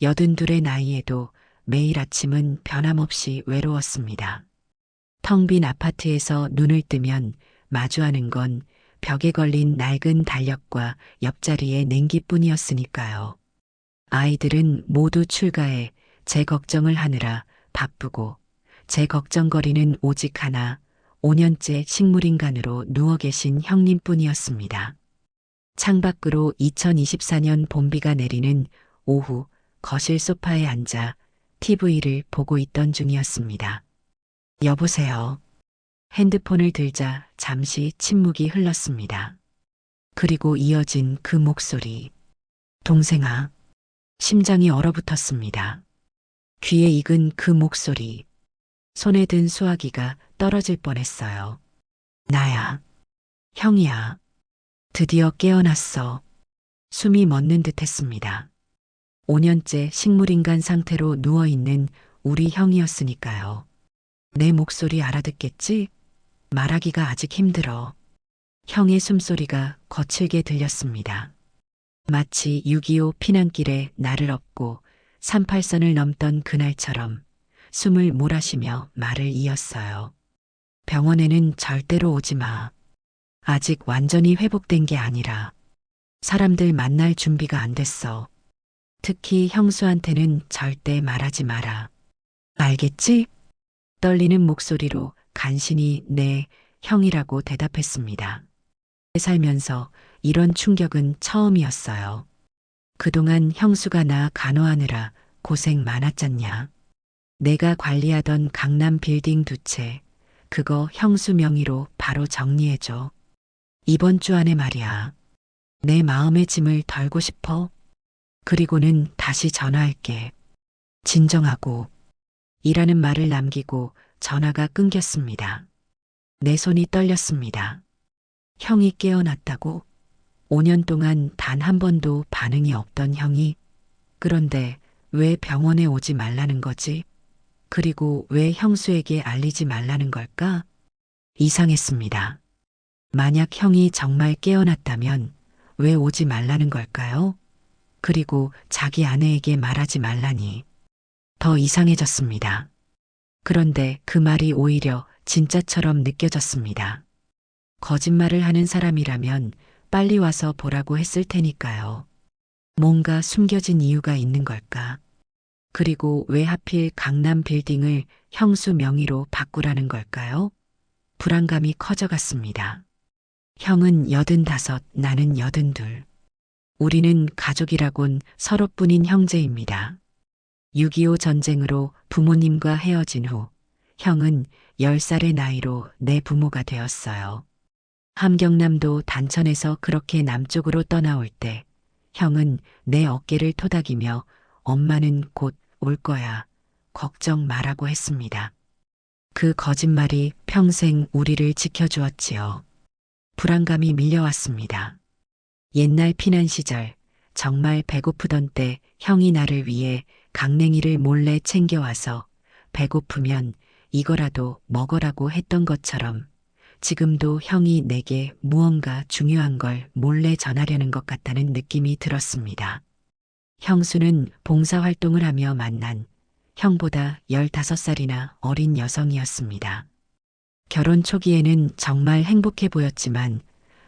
82의 나이에도 매일 아침은 변함없이 외로웠습니다. 텅 빈 아파트에서 눈을 뜨면 마주하는 건 벽에 걸린 낡은 달력과 옆자리의 냉기뿐이었으니까요. 아이들은 모두 출가해 제 걱정을 하느라 바쁘고 제 걱정거리는 오직 하나, 5년째 식물인간으로 누워 계신 형님뿐이었습니다. 창밖으로 2024년 봄비가 내리는 오후 거실 소파에 앉아 TV를 보고 있던 중이었습니다. 여보세요. 핸드폰을 들자 잠시 침묵이 흘렀습니다. 그리고 이어진 그 목소리. 동생아. 심장이 얼어붙었습니다. 귀에 익은 그 목소리. 손에 든 수화기가 떨어질 뻔했어요. 나야. 형이야. 드디어 깨어났어. 숨이 멎는 듯 했습니다. 5년째 식물인간 상태로 누워있는 우리 형이었으니까요. 내 목소리 알아듣겠지? 말하기가 아직 힘들어. 형의 숨소리가 거칠게 들렸습니다. 마치 6.25 피난길에 나를 업고 38선을 넘던 그날처럼 숨을 몰아쉬며 말을 이었어요. 병원에는 절대로 오지 마. 아직 완전히 회복된 게 아니라 사람들 만날 준비가 안 됐어. 특히 형수한테는 절대 말하지 마라. 알겠지? 떨리는 목소리로 간신히 네, 형이라고 대답했습니다. 살면서 이런 충격은 처음이었어요. 그동안 형수가 나 간호하느라 고생 많았잖냐. 내가 관리하던 강남 빌딩 2채, 그거 형수 명의로 바로 정리해줘. 이번 주 안에 말이야. 내 마음의 짐을 덜고 싶어. 그리고는 다시 전화할게. 진정하고. 이라는 말을 남기고 전화가 끊겼습니다. 내 손이 떨렸습니다. 형이 깨어났다고? 5년 동안 단 한 번도 반응이 없던 형이? 그런데 왜 병원에 오지 말라는 거지? 그리고 왜 형수에게 알리지 말라는 걸까? 이상했습니다. 만약 형이 정말 깨어났다면 왜 오지 말라는 걸까요? 그리고 자기 아내에게 말하지 말라니. 더 이상해졌습니다. 그런데 그 말이 오히려 진짜처럼 느껴졌습니다. 거짓말을 하는 사람이라면 빨리 와서 보라고 했을 테니까요. 뭔가 숨겨진 이유가 있는 걸까? 그리고 왜 하필 강남 빌딩을 형수 명의로 바꾸라는 걸까요? 불안감이 커져갔습니다. 형은 85, 나는 82. 우리는 가족이라곤 서로뿐인 형제입니다. 6.25 전쟁으로 부모님과 헤어진 후 형은 10살의 나이로 내 부모가 되었어요. 함경남도 단천에서 그렇게 남쪽으로 떠나올 때 형은 내 어깨를 토닥이며 엄마는 곧 올 거야. 걱정 마라고 했습니다. 그 거짓말이 평생 우리를 지켜주었지요. 불안감이 밀려왔습니다. 옛날 피난 시절 정말 배고프던 때 형이 나를 위해 강냉이를 몰래 챙겨와서 배고프면 이거라도 먹으라고 했던 것처럼 지금도 형이 내게 무언가 중요한 걸 몰래 전하려는 것 같다는 느낌이 들었습니다. 형수는 봉사활동을 하며 만난 형보다 15살이나 어린 여성이었습니다. 결혼 초기에는 정말 행복해 보였지만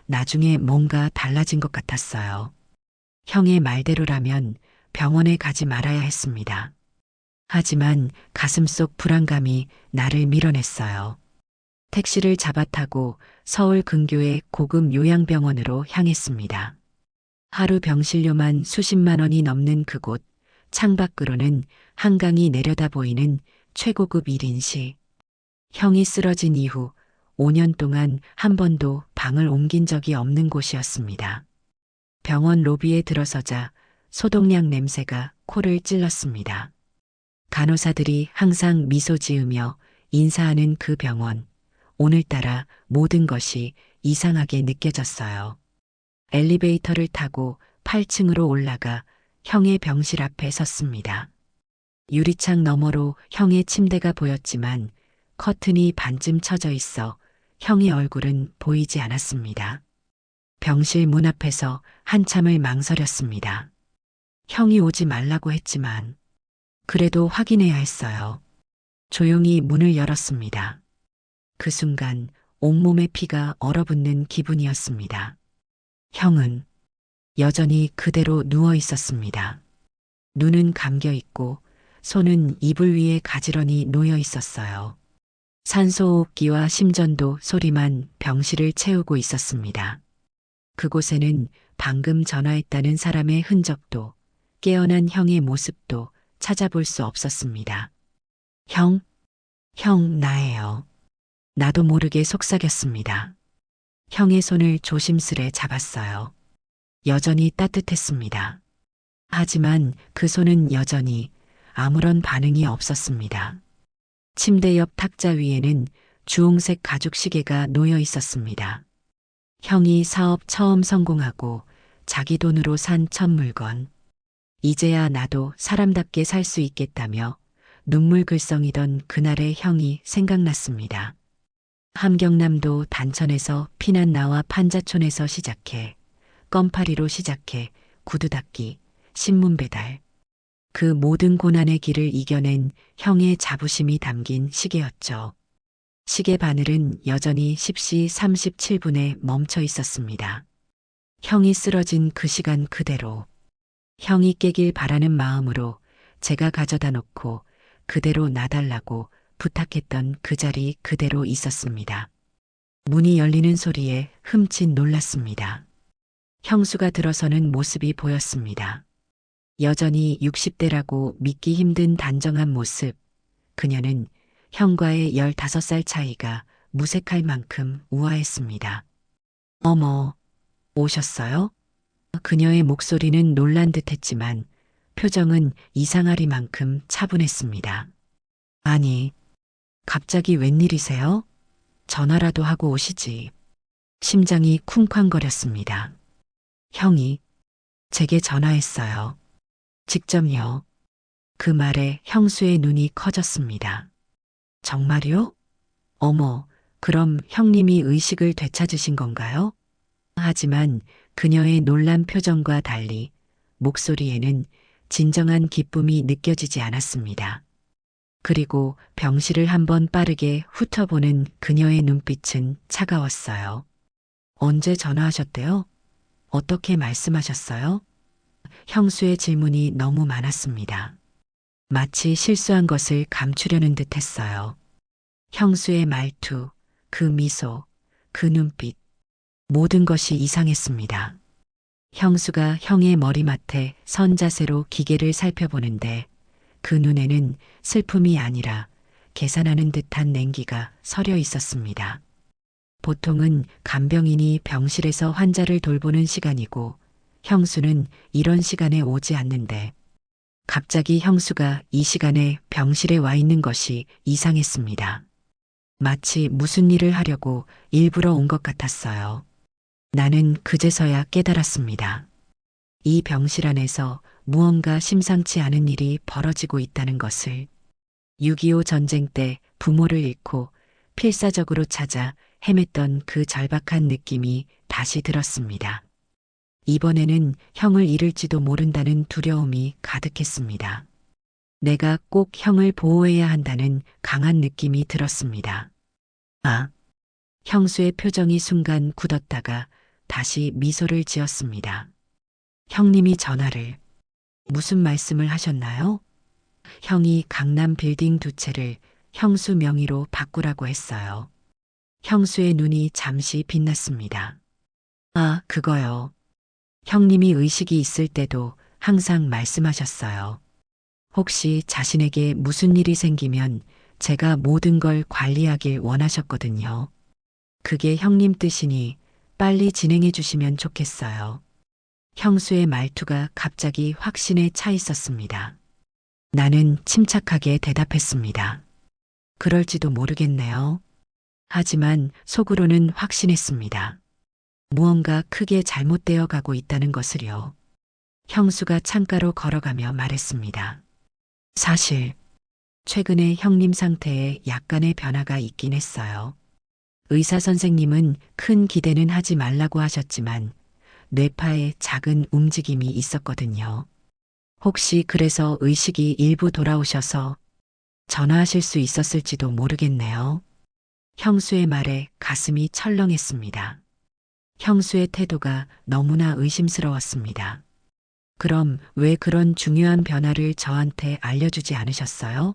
나중에 뭔가 달라진 것 같았어요. 형의 말대로라면 병원에 가지 말아야 했습니다. 하지만 가슴속 불안감이 나를 밀어냈어요. 택시를 잡아 타고 서울 근교의 고급 요양병원으로 향했습니다. 하루 병실료만 수십만 원이 넘는 그곳, 창밖으로는 한강이 내려다 보이는 최고급 1인실. 형이 쓰러진 이후 5년 동안 한 번도 방을 옮긴 적이 없는 곳이었습니다. 병원 로비에 들어서자 소독약 냄새가 코를 찔렀습니다. 간호사들이 항상 미소 지으며 인사하는 그 병원. 오늘따라 모든 것이 이상하게 느껴졌어요. 엘리베이터를 타고 8층으로 올라가 형의 병실 앞에 섰습니다. 유리창 너머로 형의 침대가 보였지만 커튼이 반쯤 쳐져 있어 형의 얼굴은 보이지 않았습니다. 병실 문 앞에서 한참을 망설였습니다. 형이 오지 말라고 했지만 그래도 확인해야 했어요. 조용히 문을 열었습니다. 그 순간 온몸에 피가 얼어붙는 기분이었습니다. 형은 여전히 그대로 누워 있었습니다. 눈은 감겨 있고 손은 이불 위에 가지런히 놓여 있었어요. 산소호흡기와 심전도 소리만 병실을 채우고 있었습니다. 그곳에는 방금 전화했다는 사람의 흔적도 깨어난 형의 모습도 찾아볼 수 없었습니다. 형, 나예요. 나도 모르게 속삭였습니다. 형의 손을 조심스레 잡았어요. 여전히 따뜻했습니다. 하지만 그 손은 여전히 아무런 반응이 없었습니다. 침대 옆 탁자 위에는 주홍색 가죽 시계가 놓여 있었습니다. 형이 사업 처음 성공하고 자기 돈으로 산 첫 물건. 이제야 나도 사람답게 살 수 있겠다며 눈물 글썽이던 그날의 형이 생각났습니다. 함경남도 단천에서 피난 나와 판자촌에서 시작해 껌파리로 시작해 구두 닦기, 신문 배달. 그 모든 고난의 길을 이겨낸 형의 자부심이 담긴 시계였죠. 시계 바늘은 여전히 10시 37분에 멈춰 있었습니다. 형이 쓰러진 그 시간 그대로. 형이 깨길 바라는 마음으로 제가 가져다 놓고 그대로 놔달라고 부탁했던 그 자리 그대로 있었습니다. 문이 열리는 소리에 흠칫 놀랐습니다. 형수가 들어서는 모습이 보였습니다. 여전히 60대라고 믿기 힘든 단정한 모습. 그녀는 형과의 15살 차이가 무색할 만큼 우아했습니다. 어머, 오셨어요? 그녀의 목소리는 놀란 듯했지만 표정은 이상하리만큼 차분했습니다. 아니, 갑자기 웬일이세요? 전화라도 하고 오시지. 심장이 쿵쾅거렸습니다. 형이 제게 전화했어요. 직접요. 그 말에 형수의 눈이 커졌습니다. 정말요? 어머, 그럼 형님이 의식을 되찾으신 건가요? 하지만 그녀의 놀란 표정과 달리 목소리에는 진정한 기쁨이 느껴지지 않았습니다. 그리고 병실을 한번 빠르게 훑어보는 그녀의 눈빛은 차가웠어요. 언제 전화하셨대요? 어떻게 말씀하셨어요? 형수의 질문이 너무 많았습니다. 마치 실수한 것을 감추려는 듯 했어요. 형수의 말투, 그 미소, 그 눈빛, 모든 것이 이상했습니다. 형수가 형의 머리맡에 선 자세로 기계를 살펴보는데 그 눈에는 슬픔이 아니라 계산하는 듯한 냉기가 서려 있었습니다. 보통은 간병인이 병실에서 환자를 돌보는 시간이고 형수는 이런 시간에 오지 않는데 갑자기 형수가 이 시간에 병실에 와 있는 것이 이상했습니다. 마치 무슨 일을 하려고 일부러 온 것 같았어요. 나는 그제서야 깨달았습니다. 이 병실 안에서 무언가 심상치 않은 일이 벌어지고 있다는 것을. 6.25 전쟁 때 부모를 잃고 필사적으로 찾아 헤맸던 그 절박한 느낌이 다시 들었습니다. 이번에는 형을 잃을지도 모른다는 두려움이 가득했습니다. 내가 꼭 형을 보호해야 한다는 강한 느낌이 들었습니다. 아, 형수의 표정이 순간 굳었다가 다시 미소를 지었습니다. 형님이 전화를 무슨 말씀을 하셨나요? 형이 강남 빌딩 2채를 형수 명의로 바꾸라고 했어요. 형수의 눈이 잠시 빛났습니다. 아, 그거요. 형님이 의식이 있을 때도 항상 말씀하셨어요. 혹시 자신에게 무슨 일이 생기면 제가 모든 걸 관리하길 원하셨거든요. 그게 형님 뜻이니 빨리 진행해 주시면 좋겠어요. 형수의 말투가 갑자기 확신에 차 있었습니다. 나는 침착하게 대답했습니다. 그럴지도 모르겠네요. 하지만 속으로는 확신했습니다. 무언가 크게 잘못되어 가고 있다는 것을요. 형수가 창가로 걸어가며 말했습니다. 사실 최근에 형님 상태에 약간의 변화가 있긴 했어요. 의사 선생님은 큰 기대는 하지 말라고 하셨지만 뇌파에 작은 움직임이 있었거든요. 혹시 그래서 의식이 일부 돌아오셔서 전화하실 수 있었을지도 모르겠네요. 형수의 말에 가슴이 철렁했습니다. 형수의 태도가 너무나 의심스러웠습니다. 그럼 왜 그런 중요한 변화를 저한테 알려주지 않으셨어요?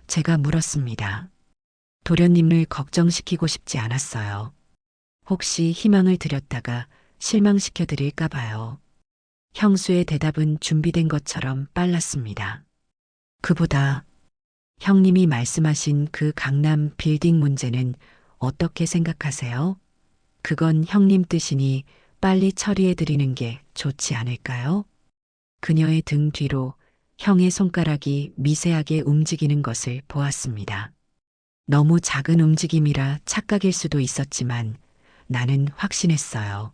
제가 물었습니다. 도련님을 걱정시키고 싶지 않았어요. 혹시 희망을 드렸다가 실망시켜 드릴까 봐요. 형수의 대답은 준비된 것처럼 빨랐습니다. 그보다 형님이 말씀하신 그 강남 빌딩 문제는 어떻게 생각하세요? 그건 형님 뜻이니 빨리 처리해 드리는 게 좋지 않을까요? 그녀의 등 뒤로 형의 손가락이 미세하게 움직이는 것을 보았습니다. 너무 작은 움직임이라 착각일 수도 있었지만 나는 확신했어요.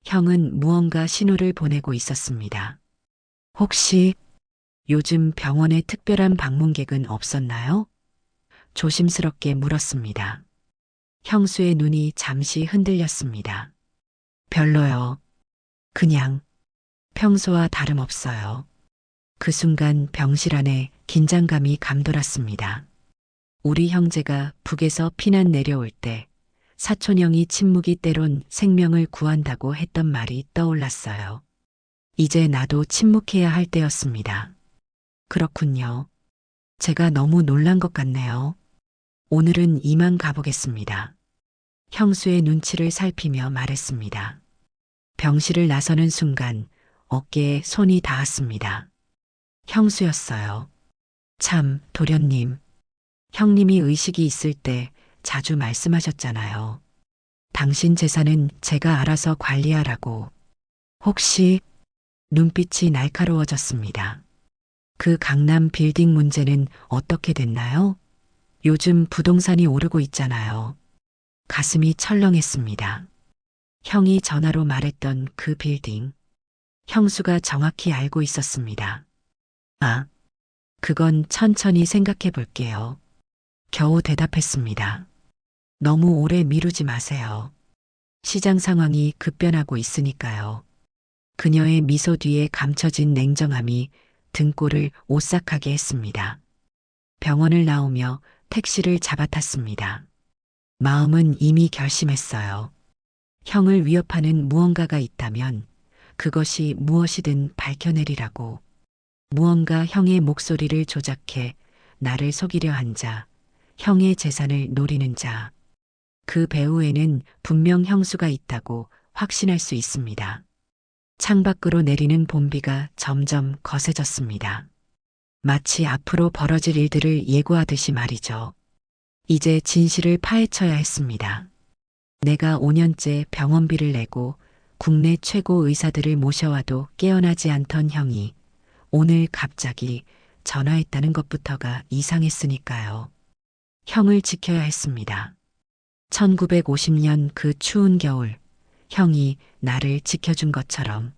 형은 무언가 신호를 보내고 있었습니다. 혹시 요즘 병원에 특별한 방문객은 없었나요? 조심스럽게 물었습니다. 형수의 눈이 잠시 흔들렸습니다. 별로요. 그냥 평소와 다름없어요. 그 순간 병실 안에 긴장감이 감돌았습니다. 우리 형제가 북에서 피난 내려올 때 사촌형이 침묵이 때론 생명을 구한다고 했던 말이 떠올랐어요. 이제 나도 침묵해야 할 때였습니다. 그렇군요. 제가 너무 놀란 것 같네요. 오늘은 이만 가보겠습니다. 형수의 눈치를 살피며 말했습니다. 병실을 나서는 순간 어깨에 손이 닿았습니다. 형수였어요. 참, 도련님. 형님이 의식이 있을 때 자주 말씀하셨잖아요. 당신 재산은 제가 알아서 관리하라고. 혹시 눈빛이 날카로워졌습니다. 그 강남 빌딩 문제는 어떻게 됐나요? 요즘 부동산이 오르고 있잖아요. 가슴이 철렁했습니다. 형이 전화로 말했던 그 빌딩. 형수가 정확히 알고 있었습니다. 아, 그건 천천히 생각해 볼게요. 겨우 대답했습니다. 너무 오래 미루지 마세요. 시장 상황이 급변하고 있으니까요. 그녀의 미소 뒤에 감춰진 냉정함이 등골을 오싹하게 했습니다. 병원을 나오며 택시를 잡아탔습니다. 마음은 이미 결심했어요. 형을 위협하는 무언가가 있다면 그것이 무엇이든 밝혀내리라고. 무언가 형의 목소리를 조작해 나를 속이려 한 자, 형의 재산을 노리는 자. 그 배후에는 분명 형수가 있다고 확신할 수 있습니다. 창밖으로 내리는 봄비가 점점 거세졌습니다. 마치 앞으로 벌어질 일들을 예고하듯이 말이죠. 이제 진실을 파헤쳐야 했습니다. 내가 5년째 병원비를 내고 국내 최고 의사들을 모셔와도 깨어나지 않던 형이 오늘 갑자기 전화했다는 것부터가 이상했으니까요. 형을 지켜야 했습니다. 1950년 그 추운 겨울, 형이 나를 지켜준 것처럼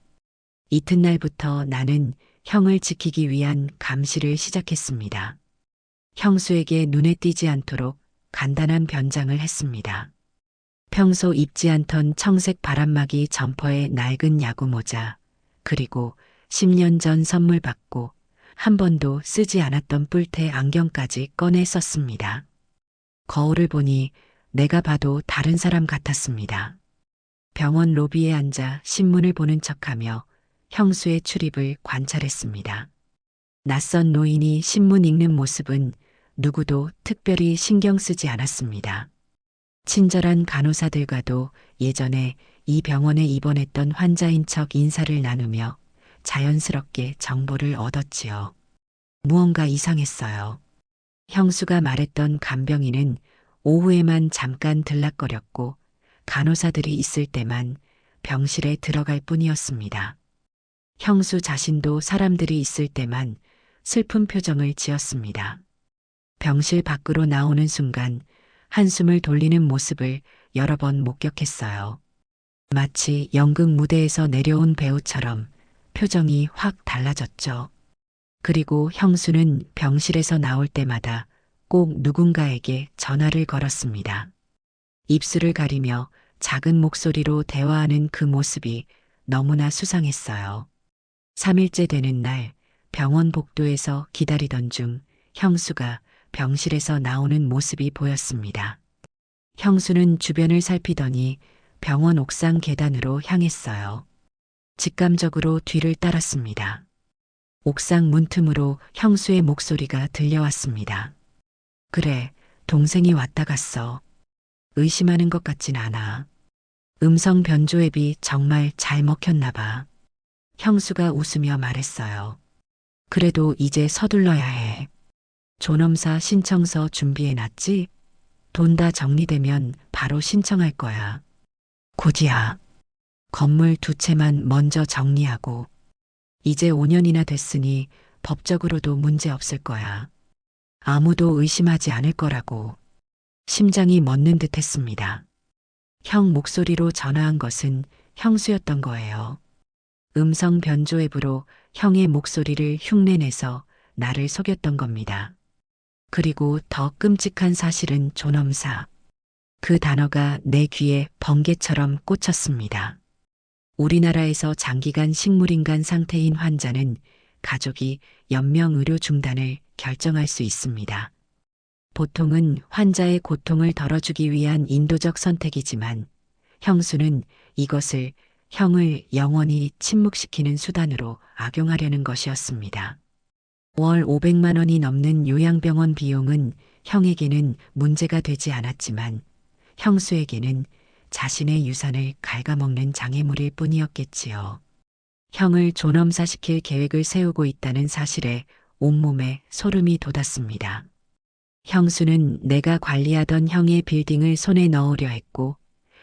이튿날부터 나는 형을 지키기 위한 감시를 시작했습니다. 형수에게 눈에 띄지 않도록 간단한 변장을 했습니다. 평소 입지 않던 청색 바람막이 점퍼에 낡은 야구 모자, 그리고 10년 전 선물 받고 한 번도 쓰지 않았던 뿔테 안경까지 꺼내 썼습니다. 거울을 보니 내가 봐도 다른 사람 같았습니다. 병원 로비에 앉아 신문을 보는 척하며 형수의 출입을 관찰했습니다. 낯선 노인이 신문 읽는 모습은 누구도 특별히 신경 쓰지 않았습니다. 친절한 간호사들과도 예전에 이 병원에 입원했던 환자인 척 인사를 나누며 자연스럽게 정보를 얻었지요. 무언가 이상했어요. 형수가 말했던 간병인은 오후에만 잠깐 들락거렸고 간호사들이 있을 때만 병실에 들어갈 뿐이었습니다. 형수 자신도 사람들이 있을 때만 슬픈 표정을 지었습니다. 병실 밖으로 나오는 순간 한숨을 돌리는 모습을 여러 번 목격했어요. 마치 연극 무대에서 내려온 배우처럼 표정이 확 달라졌죠. 그리고 형수는 병실에서 나올 때마다 꼭 누군가에게 전화를 걸었습니다. 입술을 가리며 작은 목소리로 대화하는 그 모습이 너무나 수상했어요. 3일째 되는 날 병원 복도에서 기다리던 중 형수가 병실에서 나오는 모습이 보였습니다. 형수는 주변을 살피더니 병원 옥상 계단으로 향했어요. 직감적으로 뒤를 따랐습니다. 옥상 문틈으로 형수의 목소리가 들려왔습니다. 그래, 동생이 왔다 갔어. 의심하는 것 같진 않아. 음성 변조 앱이 정말 잘 먹혔나 봐. 형수가 웃으며 말했어요. 그래도 이제 서둘러야 해. 존엄사 신청서 준비해놨지? 돈 다 정리되면 바로 신청할 거야. 곧이야. 건물 2채만 먼저 정리하고. 이제 5년이나 됐으니 법적으로도 문제 없을 거야. 아무도 의심하지 않을 거라고. 심장이 멎는 듯 했습니다. 형 목소리로 전화한 것은 형수였던 거예요. 음성 변조 앱으로 형의 목소리를 흉내내서 나를 속였던 겁니다. 그리고 더 끔찍한 사실은 존엄사. 그 단어가 내 귀에 번개처럼 꽂혔습니다. 우리나라에서 장기간 식물인간 상태인 환자는 가족이 연명 의료 중단을 결정할 수 있습니다. 보통은 환자의 고통을 덜어주기 위한 인도적 선택이지만 형수는 이것을 형을 영원히 침묵시키는 수단으로 악용하려는 것이었습니다. 월 500만 원이 넘는 요양병원 비용은 형에게는 문제가 되지 않았지만 형수에게는 자신의 유산을 갉아먹는 장애물일 뿐이었겠지요. 형을 존엄사시킬 계획을 세우고 있다는 사실에 온몸에 소름이 돋았습니다. 형수는 내가 관리하던 형의 빌딩을 손에 넣으려 했고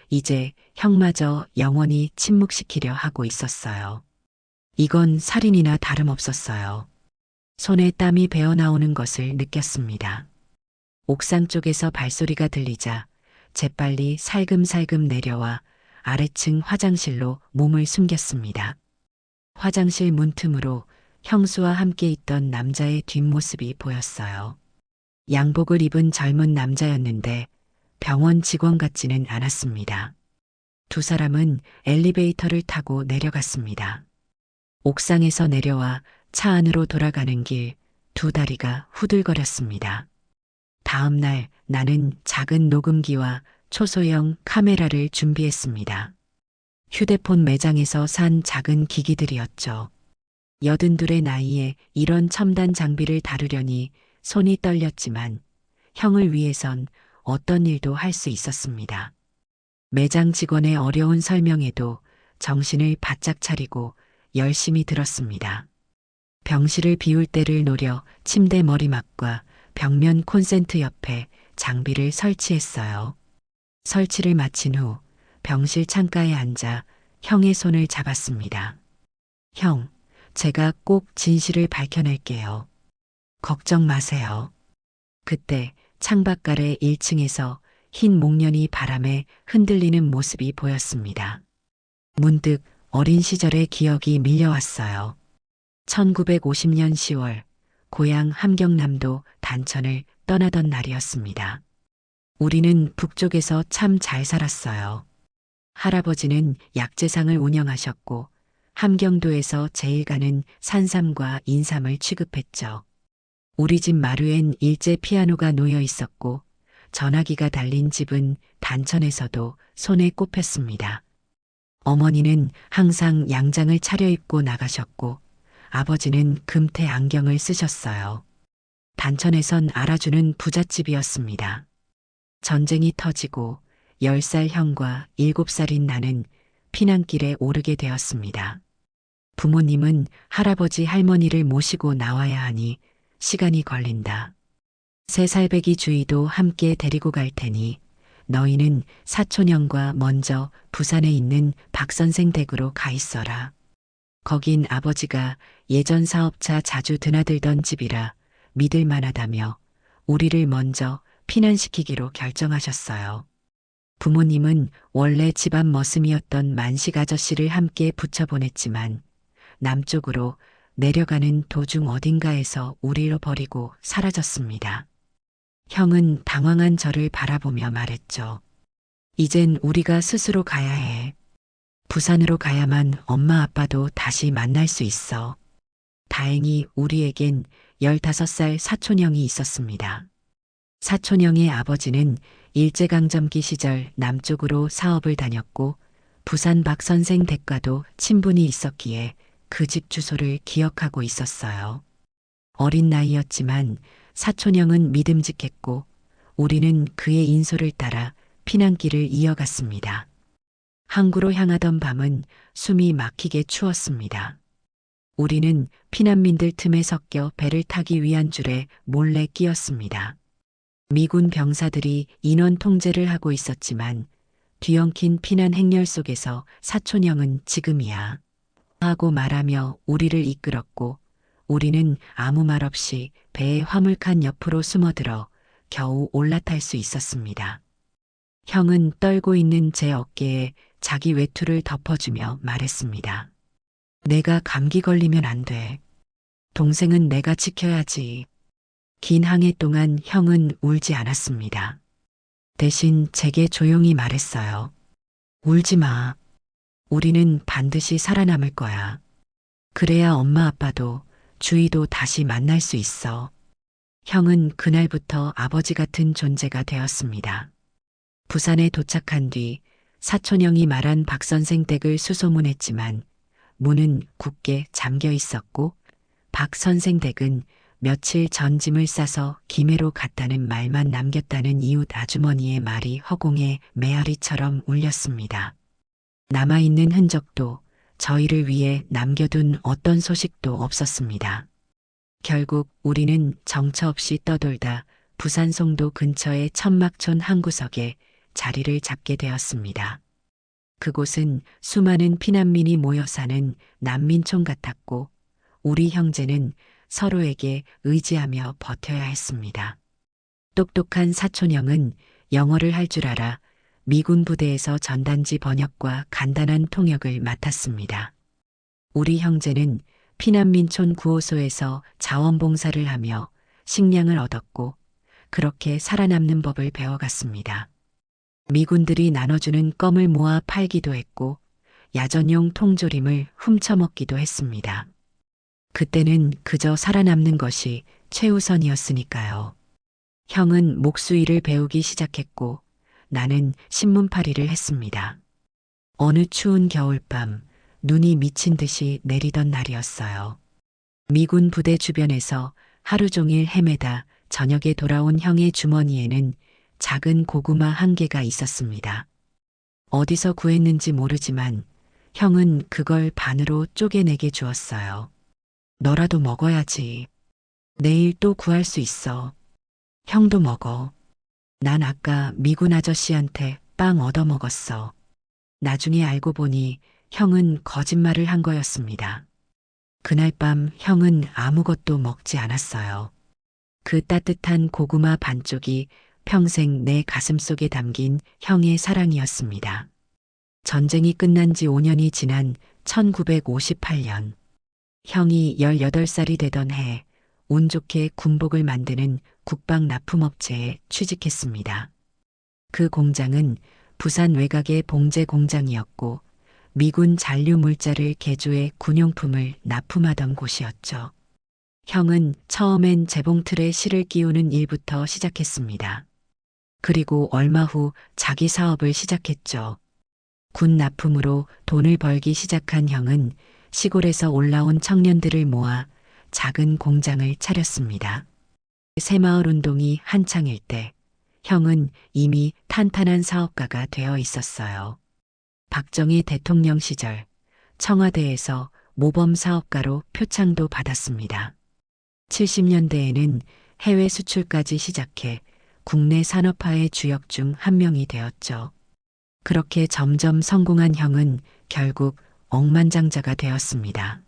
이제 형마저 영원히 침묵시키려 하고 있었어요. 이건 살인이나 다름없었어요. 손에 땀이 배어나오는 것을 느꼈습니다. 옥상 쪽에서 발소리가 들리자 재빨리 살금살금 내려와 아래층 화장실로 몸을 숨겼습니다. 화장실 문틈으로 형수와 함께 있던 남자의 뒷모습이 보였어요. 양복을 입은 젊은 남자였는데 병원 직원 같지는 않았습니다. 두 사람은 엘리베이터를 타고 내려갔습니다. 옥상에서 내려와 차 안으로 돌아가는 길, 두 다리가 후들거렸습니다. 다음 날 나는 작은 녹음기와 초소형 카메라를 준비했습니다. 휴대폰 매장에서 산 작은 기기들이었죠. 82의 나이에 이런 첨단 장비를 다루려니 손이 떨렸지만 형을 위해선 어떤 일도 할 수 있었습니다. 매장 직원의 어려운 설명에도 정신을 바짝 차리고 열심히 들었습니다. 병실을 비울 때를 노려 침대 머리맡과 벽면 콘센트 옆에 장비를 설치했어요. 설치를 마친 후 병실 창가에 앉아 형의 손을 잡았습니다. 형, 제가 꼭 진실을 밝혀낼게요. 걱정 마세요. 그때 창밖 아래 1층에서 흰 목련이 바람에 흔들리는 모습이 보였습니다. 문득 어린 시절의 기억이 밀려왔어요. 1950년 10월 고향 함경남도 단천을 떠나던 날이었습니다. 우리는 북쪽에서 참 잘 살았어요. 할아버지는 약재상을 운영하셨고 함경도에서 제일 가는 산삼과 인삼을 취급했죠. 우리 집 마루엔 일제 피아노가 놓여 있었고 전화기가 달린 집은 단천에서도 손에 꼽혔습니다. 어머니는 항상 양장을 차려입고 나가셨고 아버지는 금태 안경을 쓰셨어요. 단천에선 알아주는 부잣집이었습니다. 전쟁이 터지고 10살 형과 7살인 나는 피난길에 오르게 되었습니다. 부모님은 할아버지 할머니를 모시고 나와야 하니 시간이 걸린다. 3살배기 주희도 함께 데리고 갈 테니 너희는 사촌형과 먼저 부산에 있는 박선생 댁으로 가 있어라. 거긴 아버지가 예전 사업차 자주 드나들던 집이라 믿을 만하다며 우리를 먼저 피난시키기로 결정하셨어요. 부모님은 원래 집안 머슴이었던 만식 아저씨를 함께 붙여보냈지만 남쪽으로 내려가는 도중 어딘가에서 우리를 버리고 사라졌습니다. 형은 당황한 저를 바라보며 말했죠. 이젠 우리가 스스로 가야 해. 부산으로 가야만 엄마 아빠도 다시 만날 수 있어. 다행히 우리에겐 15살 사촌형이 있었습니다. 사촌형의 아버지는 일제강점기 시절 남쪽으로 사업을 다녔고 부산 박 선생 댁과도 친분이 있었기에 그 집 주소를 기억하고 있었어요. 어린 나이였지만 사촌형은 믿음직했고 우리는 그의 인솔을 따라 피난길을 이어갔습니다. 항구로 향하던 밤은 숨이 막히게 추웠습니다. 우리는 피난민들 틈에 섞여 배를 타기 위한 줄에 몰래 끼었습니다. 미군 병사들이 인원 통제를 하고 있었지만 뒤엉킨 피난 행렬 속에서 사촌형은 지금이야 하고 말하며 우리를 이끌었고 우리는 아무 말 없이 배의 화물칸 옆으로 숨어들어 겨우 올라탈 수 있었습니다. 형은 떨고 있는 제 어깨에 자기 외투를 덮어주며 말했습니다. 내가 감기 걸리면 안 돼. 동생은 내가 지켜야지. 긴 항해 동안 형은 울지 않았습니다. 대신 제게 조용히 말했어요. 울지 마. 우리는 반드시 살아남을 거야. 그래야 엄마 아빠도 주희도 다시 만날 수 있어. 형은 그날부터 아버지 같은 존재가 되었습니다. 부산에 도착한 뒤 사촌형이 말한 박 선생 댁을 수소문했지만 문은 굳게 잠겨 있었고 박 선생 댁은 며칠 전 짐을 싸서 김해로 갔다는 말만 남겼다는 이웃 아주머니의 말이 허공에 메아리처럼 울렸습니다. 남아있는 흔적도 저희를 위해 남겨둔 어떤 소식도 없었습니다. 결국 우리는 정처 없이 떠돌다 부산 송도 근처의 천막촌 한 구석에 자리를 잡게 되었습니다. 그곳은 수많은 피난민이 모여 사는 난민촌 같았고 우리 형제는 서로에게 의지하며 버텨야 했습니다. 똑똑한 사촌형은 영어를 할 줄 알아 미군 부대에서 전단지 번역과 간단한 통역을 맡았습니다. 우리 형제는 피난민촌 구호소에서 자원봉사를 하며 식량을 얻었고 그렇게 살아남는 법을 배워갔습니다. 미군들이 나눠주는 껌을 모아 팔기도 했고 야전용 통조림을 훔쳐먹기도 했습니다. 그때는 그저 살아남는 것이 최우선이었으니까요. 형은 목수일을 배우기 시작했고 나는 신문팔이를 했습니다. 어느 추운 겨울밤 눈이 미친 듯이 내리던 날이었어요. 미군 부대 주변에서 하루 종일 헤매다 저녁에 돌아온 형의 주머니에는 작은 고구마 한 개가 있었습니다. 어디서 구했는지 모르지만 형은 그걸 반으로 쪼개내게 주었어요. 너라도 먹어야지. 내일 또 구할 수 있어. 형도 먹어. 난 아까 미군 아저씨한테 빵 얻어먹었어. 나중에 알고 보니 형은 거짓말을 한 거였습니다. 그날 밤 형은 아무것도 먹지 않았어요. 그 따뜻한 고구마 반쪽이 평생 내 가슴속에 담긴 형의 사랑이었습니다. 전쟁이 끝난 지 5년이 지난 1958년. 형이 18살이 되던 해 운 좋게 군복을 만드는 국방 납품업체에 취직했습니다. 그 공장은 부산 외곽의 봉제 공장이었고 미군 잔류 물자를 개조해 군용품을 납품하던 곳이었죠. 형은 처음엔 재봉틀에 실을 끼우는 일부터 시작했습니다. 그리고 얼마 후 자기 사업을 시작했죠. 군 납품으로 돈을 벌기 시작한 형은 시골에서 올라온 청년들을 모아 작은 공장을 차렸습니다. 새마을 운동이 한창일 때 형은 이미 탄탄한 사업가가 되어 있었어요. 박정희 대통령 시절 청와대에서 모범 사업가로 표창도 받았습니다. 70년대에는 해외 수출까지 시작해 국내 산업화의 주역 중 한 명이 되었죠. 그렇게 점점 성공한 형은 결국 억만장자가 되었습니다.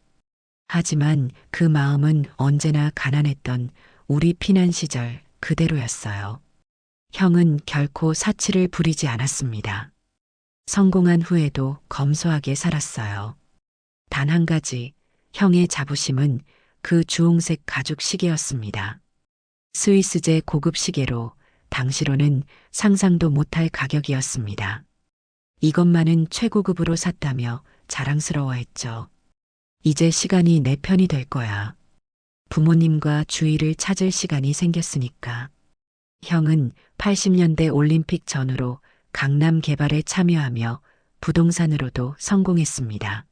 하지만 그 마음은 언제나 가난했던 우리 피난 시절 그대로였어요. 형은 결코 사치를 부리지 않았습니다. 성공한 후에도 검소하게 살았어요. 단 한 가지, 형의 자부심은 그 주홍색 가죽 시계였습니다. 스위스제 고급 시계로 당시로는 상상도 못할 가격이었습니다. 이것만은 최고급으로 샀다며 자랑스러워했죠. 이제 시간이 내 편이 될 거야. 부모님과 주위를 찾을 시간이 생겼으니까. 형은 80년대 올림픽 전후로 강남 개발에 참여하며 부동산으로도 성공했습니다.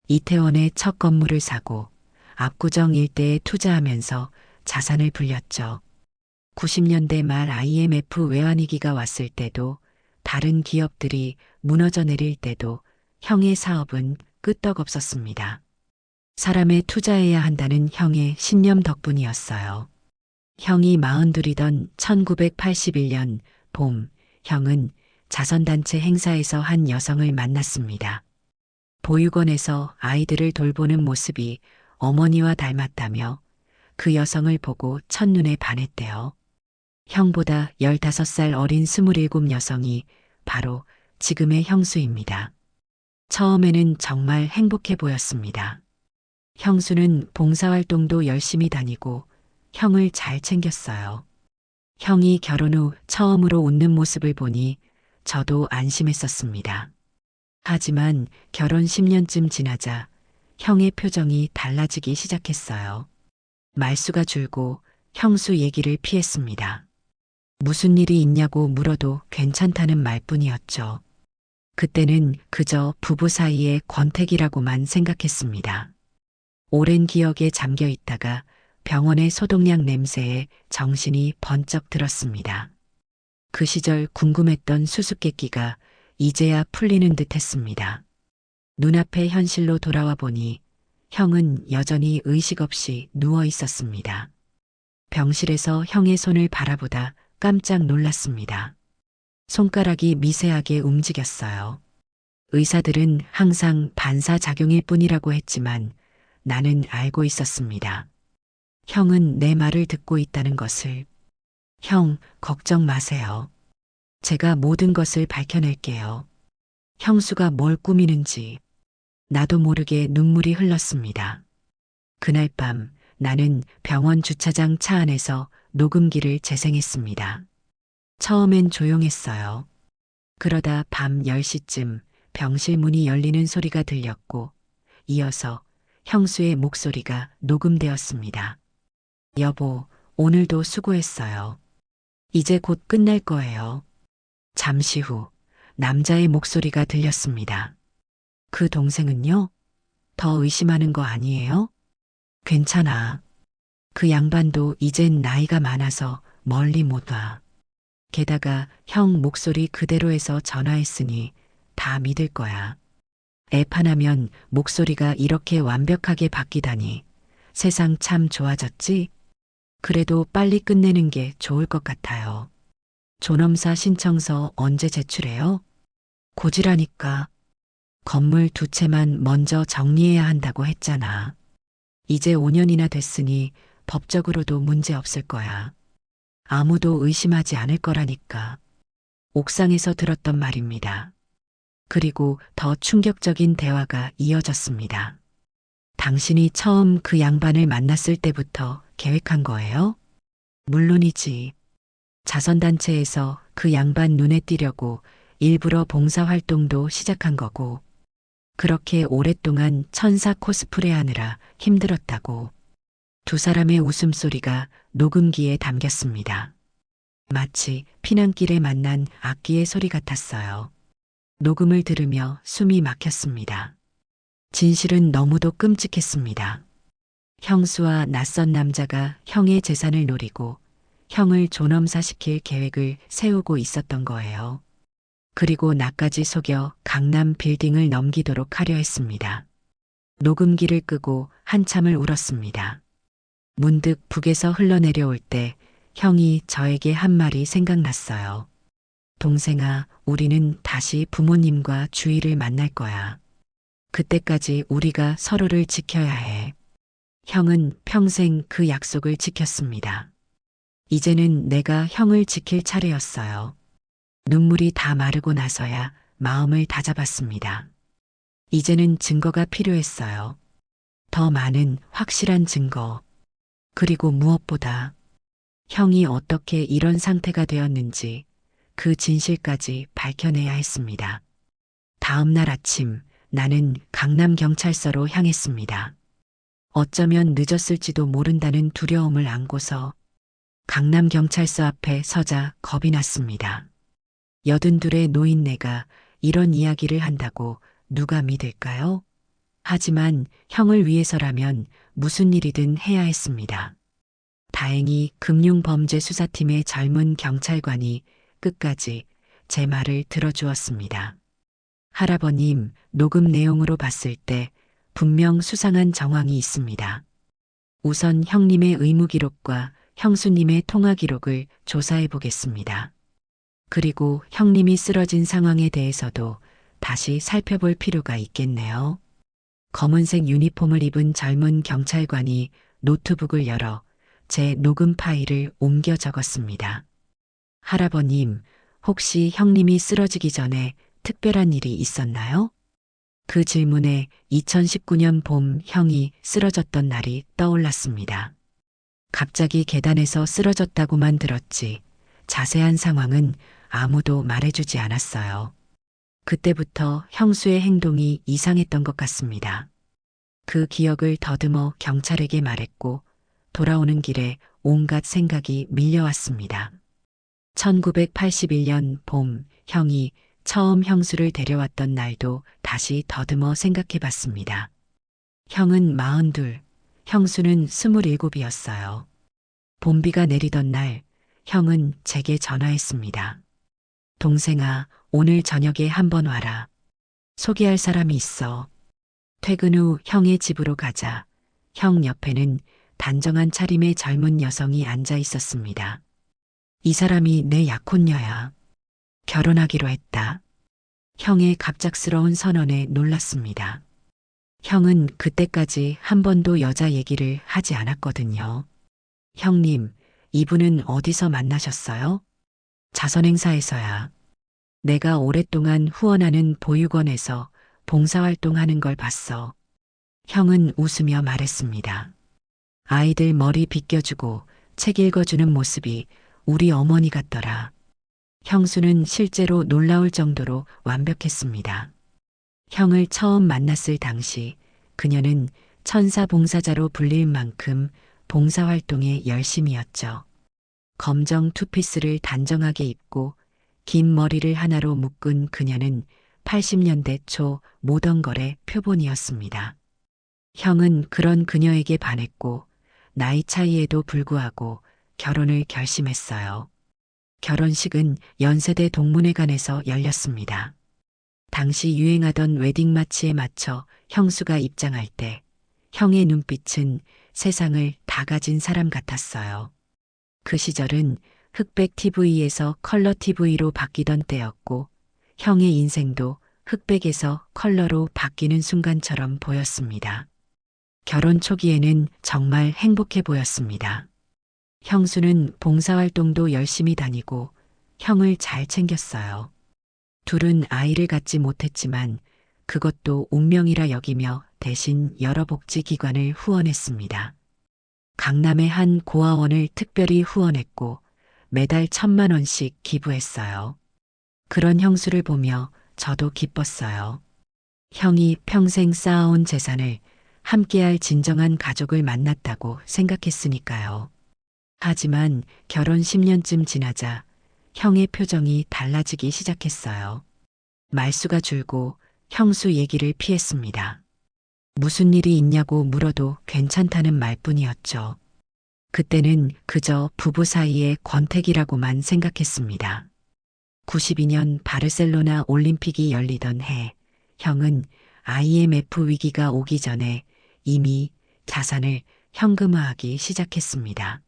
이태원에 첫 건물을 사고 압구정 일대에 투자하면서 자산을 불렸죠. 90년대 말 IMF 외환위기가 왔을 때도 다른 기업들이 무너져 내릴 때도 형의 사업은 끄떡없었습니다. 사람에 투자해야 한다는 형의 신념 덕분이었어요. 형이 42이던 1981년 봄, 형은 자선단체 행사에서 한 여성을 만났습니다. 보육원에서 아이들을 돌보는 모습이 어머니와 닮았다며 그 여성을 보고 첫눈에 반했대요. 형보다 15살 어린 27 여성이 바로 지금의 형수입니다. 처음에는 정말 행복해 보였습니다. 형수는 봉사활동도 열심히 다니고 형을 잘 챙겼어요. 형이 결혼 후 처음으로 웃는 모습을 보니 저도 안심했었습니다. 하지만 결혼 10년쯤 지나자 형의 표정이 달라지기 시작했어요. 말수가 줄고 형수 얘기를 피했습니다. 무슨 일이 있냐고 물어도 괜찮다는 말뿐이었죠. 그때는 그저 부부 사이의 권태기라고만 생각했습니다. 오랜 기억에 잠겨 있다가 병원의 소독약 냄새에 정신이 번쩍 들었습니다. 그 시절 궁금했던 수수께끼가 이제야 풀리는 듯 했습니다. 눈앞의 현실로 돌아와 보니 형은 여전히 의식 없이 누워 있었습니다. 병실에서 형의 손을 바라보다 깜짝 놀랐습니다. 손가락이 미세하게 움직였어요. 의사들은 항상 반사작용일 뿐이라고 했지만 나는 알고 있었습니다. 형은 내 말을 듣고 있다는 것을. 형, 걱정 마세요. 제가 모든 것을 밝혀낼게요. 형수가 뭘 꾸미는지 나도 모르게 눈물이 흘렀습니다. 그날 밤 나는 병원 주차장 차 안에서 녹음기를 재생했습니다. 처음엔 조용했어요. 그러다 밤 10시쯤 병실 문이 열리는 소리가 들렸고 이어서 형수의 목소리가 녹음되었습니다. 여보, 오늘도 수고했어요. 이제 곧 끝날 거예요. 잠시 후 남자의 목소리가 들렸습니다. 그 동생은요? 더 의심하는 거 아니에요? 괜찮아. 그 양반도 이젠 나이가 많아서 멀리 못 와. 게다가 형 목소리 그대로해서 전화했으니 다 믿을 거야. 앱 하나면 목소리가 이렇게 완벽하게 바뀌다니. 세상 참 좋아졌지? 그래도 빨리 끝내는 게 좋을 것 같아요. 존엄사 신청서 언제 제출해요? 고지라니까. 건물 2채만 먼저 정리해야 한다고 했잖아. 이제 5년이나 됐으니 법적으로도 문제 없을 거야. 아무도 의심하지 않을 거라니까. 옥상에서 들었던 말입니다. 그리고 더 충격적인 대화가 이어졌습니다. 당신이 처음 그 양반을 만났을 때부터 계획한 거예요? 물론이지. 자선단체에서 그 양반 눈에 띄려고 일부러 봉사활동도 시작한 거고, 그렇게 오랫동안 천사 코스프레 하느라 힘들었다고. 두 사람의 웃음소리가 녹음기에 담겼습니다. 마치 피난길에 만난 악기의 소리 같았어요. 녹음을 들으며 숨이 막혔습니다. 진실은 너무도 끔찍했습니다. 형수와 낯선 남자가 형의 재산을 노리고 형을 존엄사시킬 계획을 세우고 있었던 거예요. 그리고 나까지 속여 강남 빌딩을 넘기도록 하려 했습니다. 녹음기를 끄고 한참을 울었습니다. 문득 북에서 흘러내려올 때 형이 저에게 한 말이 생각났어요. 동생아, 우리는 다시 부모님과 주위를 만날 거야. 그때까지 우리가 서로를 지켜야 해. 형은 평생 그 약속을 지켰습니다. 이제는 내가 형을 지킬 차례였어요. 눈물이 다 마르고 나서야 마음을 다잡았습니다. 이제는 증거가 필요했어요. 더 많은 확실한 증거. 그리고 무엇보다 형이 어떻게 이런 상태가 되었는지 그 진실까지 밝혀내야 했습니다. 다음 날 아침 나는 강남경찰서로 향했습니다. 어쩌면 늦었을지도 모른다는 두려움을 안고서 강남경찰서 앞에 서자 겁이 났습니다. 82의 노인네가 이런 이야기를 한다고 누가 믿을까요? 하지만 형을 위해서라면 무슨 일이든 해야 했습니다. 다행히 금융범죄수사팀의 젊은 경찰관이 끝까지 제 말을 들어주었습니다. 할아버님, 녹음 내용으로 봤을 때 분명 수상한 정황이 있습니다. 우선 형님의 의무 기록과 형수님의 통화 기록을 조사해 보겠습니다. 그리고 형님이 쓰러진 상황에 대해서도 다시 살펴볼 필요가 있겠네요. 검은색 유니폼을 입은 젊은 경찰관이 노트북을 열어 제 녹음 파일을 옮겨 적었습니다. 할아버님, 혹시 형님이 쓰러지기 전에 특별한 일이 있었나요? 그 질문에 2019년 봄 형이 쓰러졌던 날이 떠올랐습니다. 갑자기 계단에서 쓰러졌다고만 들었지 자세한 상황은 아무도 말해주지 않았어요. 그때부터 형수의 행동이 이상했던 것 같습니다. 그 기억을 더듬어 경찰에게 말했고 돌아오는 길에 온갖 생각이 밀려왔습니다. 1981년 봄 형이 처음 형수를 데려왔던 날도 다시 더듬어 생각해 봤습니다. 형은 42, 형수는 27이었어요. 봄비가 내리던 날 형은 제게 전화했습니다. 동생아, 오늘 저녁에 한번 와라. 소개할 사람이 있어. 퇴근 후 형의 집으로 가자. 형 옆에는 단정한 차림의 젊은 여성이 앉아 있었습니다. 이 사람이 내 약혼녀야. 결혼하기로 했다. 형의 갑작스러운 선언에 놀랐습니다. 형은 그때까지 한 번도 여자 얘기를 하지 않았거든요. 형님, 이분은 어디서 만나셨어요? 자선행사에서야. 내가 오랫동안 후원하는 보육원에서 봉사활동하는 걸 봤어. 형은 웃으며 말했습니다. 아이들 머리 빗겨주고 책 읽어주는 모습이 우리 어머니 같더라. 형수는 실제로 놀라울 정도로 완벽했습니다. 형을 처음 만났을 당시 그녀는 천사 봉사자로 불릴 만큼 봉사활동에 열심이었죠. 검정 투피스를 단정하게 입고 긴 머리를 하나로 묶은 그녀는 80년대 초 모던걸의 표본이었습니다. 형은 그런 그녀에게 반했고 나이 차이에도 불구하고 결혼을 결심했어요. 결혼식은 연세대 동문회관에서 열렸습니다. 당시 유행하던 웨딩 마치에 맞춰 형수가 입장할 때 형의 눈빛은 세상을 다 가진 사람 같았어요. 그 시절은 흑백 TV에서 컬러 TV로 바뀌던 때였고 형의 인생도 흑백에서 컬러로 바뀌는 순간처럼 보였습니다. 결혼 초기에는 정말 행복해 보였습니다. 형수는 봉사활동도 열심히 다니고 형을 잘 챙겼어요. 둘은 아이를 갖지 못했지만 그것도 운명이라 여기며 대신 여러 복지기관을 후원했습니다. 강남의 한 고아원을 특별히 후원했고 매달 1,000만 원씩 기부했어요. 그런 형수를 보며 저도 기뻤어요. 형이 평생 쌓아온 재산을 함께할 진정한 가족을 만났다고 생각했으니까요. 하지만 결혼 10년쯤 지나자 형의 표정이 달라지기 시작했어요. 말수가 줄고 형수 얘기를 피했습니다. 무슨 일이 있냐고 물어도 괜찮다는 말뿐이었죠. 그때는 그저 부부 사이의 권태기라고만 생각했습니다. 92년 바르셀로나 올림픽이 열리던 해, 형은 IMF 위기가 오기 전에 이미 자산을 현금화하기 시작했습니다.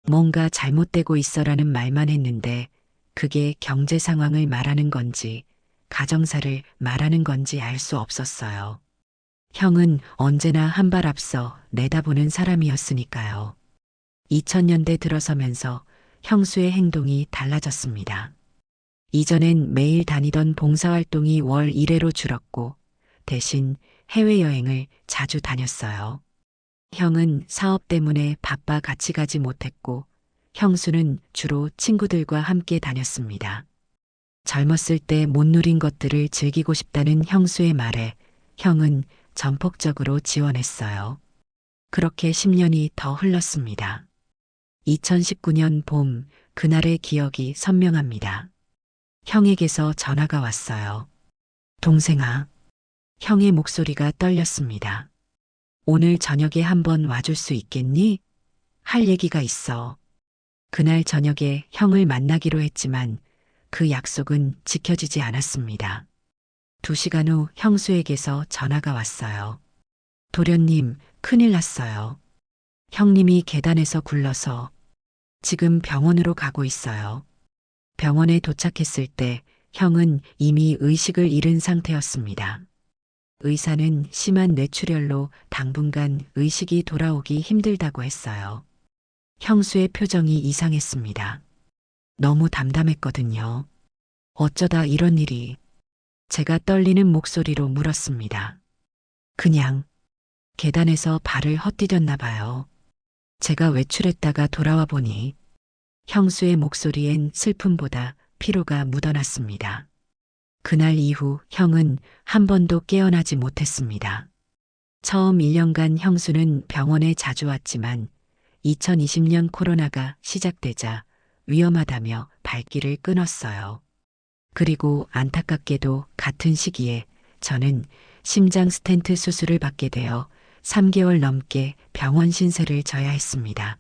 뭔가 잘못되고 있어라는 말만 했는데 그게 경제 상황을 말하는 건지 가정사를 말하는 건지 알 수 없었어요. 형은 언제나 한 발 앞서 내다보는 사람이었으니까요. 2000년대 들어서면서 형수의 행동이 달라졌습니다. 이전엔 매일 다니던 봉사활동이 월 1회로 줄었고 대신 해외여행을 자주 다녔어요. 형은 사업 때문에 바빠 같이 가지 못했고 형수는 주로 친구들과 함께 다녔습니다. 젊었을 때 못 누린 것들을 즐기고 싶다는 형수의 말에 형은 전폭적으로 지원했어요. 그렇게 10년이 더 흘렀습니다. 2019년 봄, 그날의 기억이 선명합니다. 형에게서 전화가 왔어요. 동생아, 형의 목소리가 떨렸습니다. 오늘 저녁에 한번 와줄 수 있겠니? 할 얘기가 있어. 그날 저녁에 형을 만나기로 했지만 그 약속은 지켜지지 않았습니다. 2시간 후 형수에게서 전화가 왔어요. 도련님, 큰일 났어요. 형님이 계단에서 굴러서 지금 병원으로 가고 있어요. 병원에 도착했을 때 형은 이미 의식을 잃은 상태였습니다. 의사는 심한 뇌출혈로 당분간 의식이 돌아오기 힘들다고 했어요. 형수의 표정이 이상했습니다. 너무 담담했거든요. 어쩌다 이런 일이. 제가 떨리는 목소리로 물었습니다. 그냥 계단에서 발을 헛디뎠나 봐요. 제가 외출했다가 돌아와 보니 형수의 목소리엔 슬픔보다 피로가 묻어났습니다. 그날 이후 형은 한 번도 깨어나지 못했습니다. 처음 1년간 형수는 병원에 자주 왔지만 2020년 코로나가 시작되자 위험하다며 발길을 끊었어요. 그리고 안타깝게도 같은 시기에 저는 심장 스텐트 수술을 받게 되어 3개월 넘게 병원 신세를 져야 했습니다.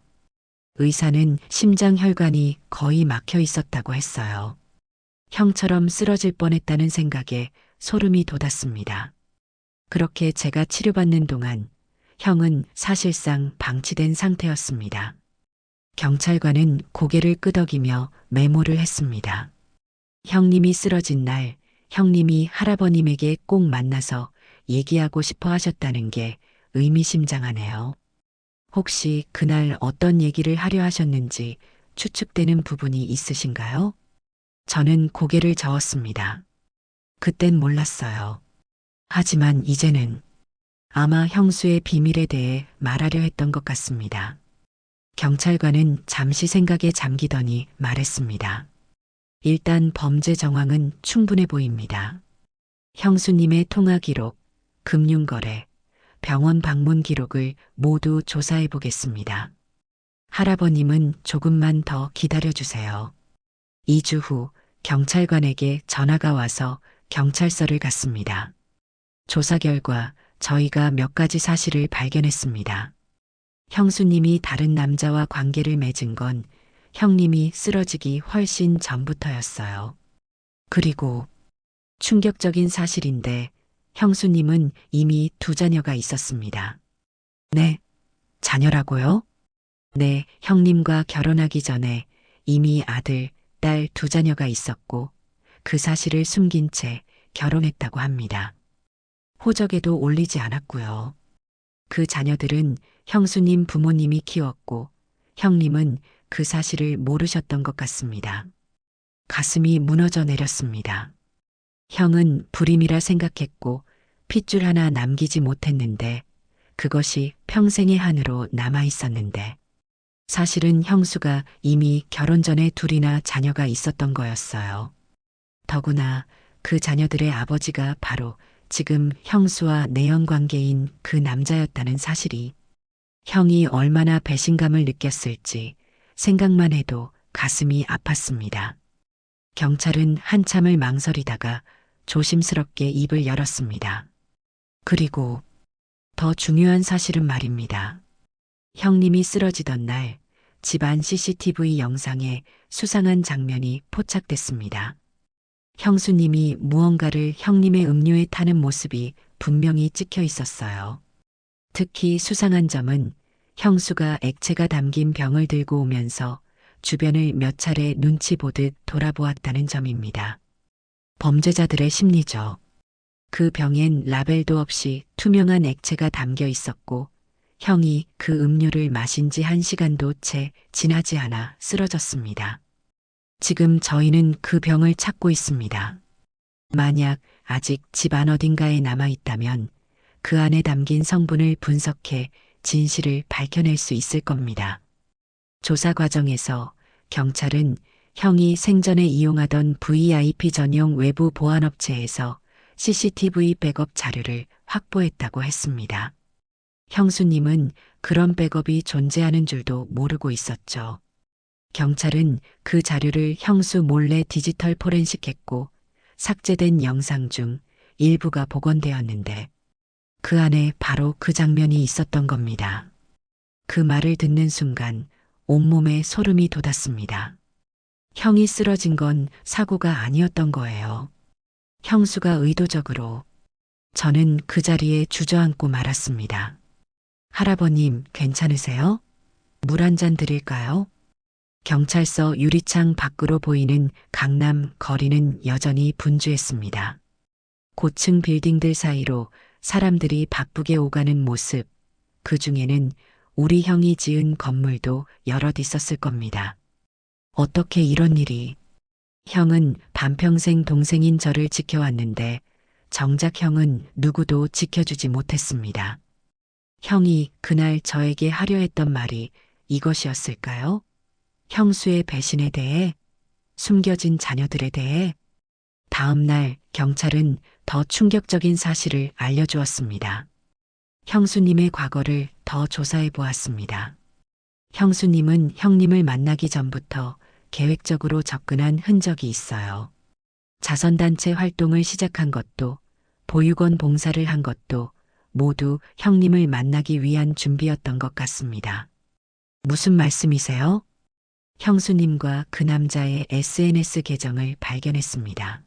의사는 심장 혈관이 거의 막혀 있었다고 했어요. 형처럼 쓰러질 뻔했다는 생각에 소름이 돋았습니다. 그렇게 제가 치료받는 동안 형은 사실상 방치된 상태였습니다. 경찰관은 고개를 끄덕이며 메모를 했습니다. 형님이 쓰러진 날, 형님이 할아버님에게 꼭 만나서 얘기하고 싶어 하셨다는 게 의미심장하네요. 혹시 그날 어떤 얘기를 하려 하셨는지 추측되는 부분이 있으신가요? 저는 고개를 저었습니다. 그땐 몰랐어요. 하지만 이제는 아마 형수의 비밀에 대해 말하려 했던 것 같습니다. 경찰관은 잠시 생각에 잠기더니 말했습니다. 일단 범죄 정황은 충분해 보입니다. 형수님의 통화 기록, 금융거래, 병원 방문 기록을 모두 조사해 보겠습니다. 할아버님은 조금만 더 기다려 주세요. 2주 후 경찰관에게 전화가 와서 경찰서를 갔습니다. 조사 결과 저희가 몇 가지 사실을 발견했습니다. 형수님이 다른 남자와 관계를 맺은 건 형님이 쓰러지기 훨씬 전부터였어요. 그리고 충격적인 사실인데 형수님은 이미 2자녀가 있었습니다. 네, 자녀라고요? 네, 형님과 결혼하기 전에 이미 아들, 딸 2자녀가 있었고 그 사실을 숨긴 채 결혼했다고 합니다. 호적에도 올리지 않았고요. 그 자녀들은 형수님 부모님이 키웠고 형님은 그 사실을 모르셨던 것 같습니다. 가슴이 무너져 내렸습니다. 형은 불임이라 생각했고 핏줄 하나 남기지 못했는데 그것이 평생의 한으로 남아 있었는데 사실은 형수가 이미 결혼 전에 2이나 자녀가 있었던 거였어요. 더구나 그 자녀들의 아버지가 바로 지금 형수와 내연 관계인 그 남자였다는 사실이 형이 얼마나 배신감을 느꼈을지 생각만 해도 가슴이 아팠습니다. 경찰은 한참을 망설이다가 조심스럽게 입을 열었습니다. 그리고 더 중요한 사실은 말입니다. 형님이 쓰러지던 날 집안 CCTV 영상에 수상한 장면이 포착됐습니다. 형수님이 무언가를 형님의 음료에 타는 모습이 분명히 찍혀 있었어요. 특히 수상한 점은 형수가 액체가 담긴 병을 들고 오면서 주변을 몇 차례 눈치 보듯 돌아보았다는 점입니다. 범죄자들의 심리죠. 그 병엔 라벨도 없이 투명한 액체가 담겨 있었고 형이 그 음료를 마신 지 1시간도 채 지나지 않아 쓰러졌습니다. 지금 저희는 그 병을 찾고 있습니다. 만약 아직 집안 어딘가에 남아 있다면 그 안에 담긴 성분을 분석해 진실을 밝혀낼 수 있을 겁니다. 조사 과정에서 경찰은 형이 생전에 이용하던 VIP 전용 외부 보안업체에서 CCTV 백업 자료를 확보했다고 했습니다. 형수님은 그런 백업이 존재하는 줄도 모르고 있었죠. 경찰은 그 자료를 형수 몰래 디지털 포렌식했고 삭제된 영상 중 일부가 복원되었는데 그 안에 바로 그 장면이 있었던 겁니다. 그 말을 듣는 순간 온몸에 소름이 돋았습니다. 형이 쓰러진 건 사고가 아니었던 거예요. 형수가 의도적으로. 저는 그 자리에 주저앉고 말았습니다. 할아버님, 괜찮으세요? 물 한 잔 드릴까요? 경찰서 유리창 밖으로 보이는 강남 거리는 여전히 분주했습니다. 고층 빌딩들 사이로 사람들이 바쁘게 오가는 모습, 그 중에는 우리 형이 지은 건물도 여럿 있었을 겁니다. 어떻게 이런 일이? 형은 반평생 동생인 저를 지켜왔는데 정작 형은 누구도 지켜주지 못했습니다. 형이 그날 저에게 하려 했던 말이 이것이었을까요? 형수의 배신에 대해, 숨겨진 자녀들에 대해. 다음 날 경찰은 더 충격적인 사실을 알려주었습니다. 형수님의 과거를 더 조사해 보았습니다. 형수님은 형님을 만나기 전부터 계획적으로 접근한 흔적이 있어요. 자선단체 활동을 시작한 것도, 보육원 봉사를 한 것도 모두 형님을 만나기 위한 준비였던 것 같습니다. 무슨 말씀이세요? 형수님과 그 남자의 SNS 계정을 발견했습니다.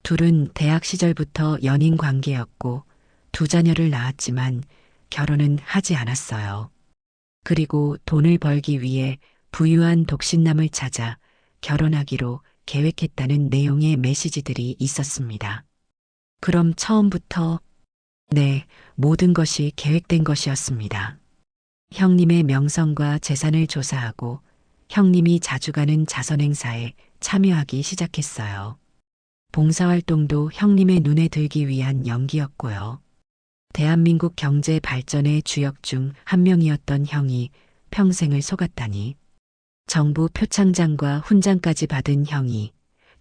둘은 대학 시절부터 연인 관계였고 두 자녀를 낳았지만 결혼은 하지 않았어요. 그리고 돈을 벌기 위해 부유한 독신남을 찾아 결혼하기로 계획했다는 내용의 메시지들이 있었습니다. 그럼 처음부터, 네, 모든 것이 계획된 것이었습니다. 형님의 명성과 재산을 조사하고 형님이 자주 가는 자선행사에 참여하기 시작했어요. 봉사활동도 형님의 눈에 들기 위한 연기였고요. 대한민국 경제 발전의 주역 중 한 명이었던 형이 평생을 속았다니. 정부 표창장과 훈장까지 받은 형이,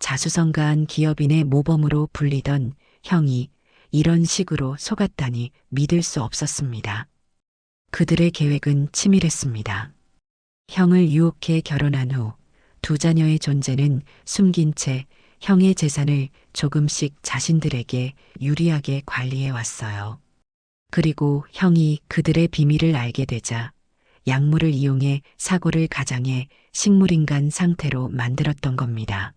자수성가한 기업인의 모범으로 불리던 형이 이런 식으로 속았다니 믿을 수 없었습니다. 그들의 계획은 치밀했습니다. 형을 유혹해 결혼한 후 두 자녀의 존재는 숨긴 채 형의 재산을 조금씩 자신들에게 유리하게 관리해 왔어요. 그리고 형이 그들의 비밀을 알게 되자 약물을 이용해 사고를 가장해 식물인간 상태로 만들었던 겁니다.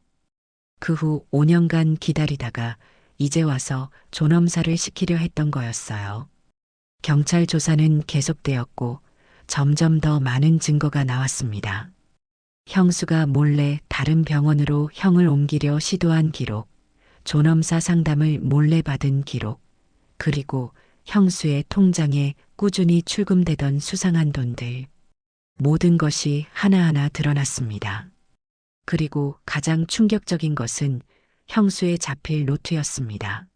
그 후 5년간 기다리다가 이제 와서 존엄사를 시키려 했던 거였어요. 경찰 조사는 계속되었고 점점 더 많은 증거가 나왔습니다. 형수가 몰래 다른 병원으로 형을 옮기려 시도한 기록, 존엄사 상담을 몰래 받은 기록, 그리고 형수의 통장에 꾸준히 출금되던 수상한 돈들. 모든 것이 하나하나 드러났습니다. 그리고 가장 충격적인 것은 형수의 자필 노트였습니다.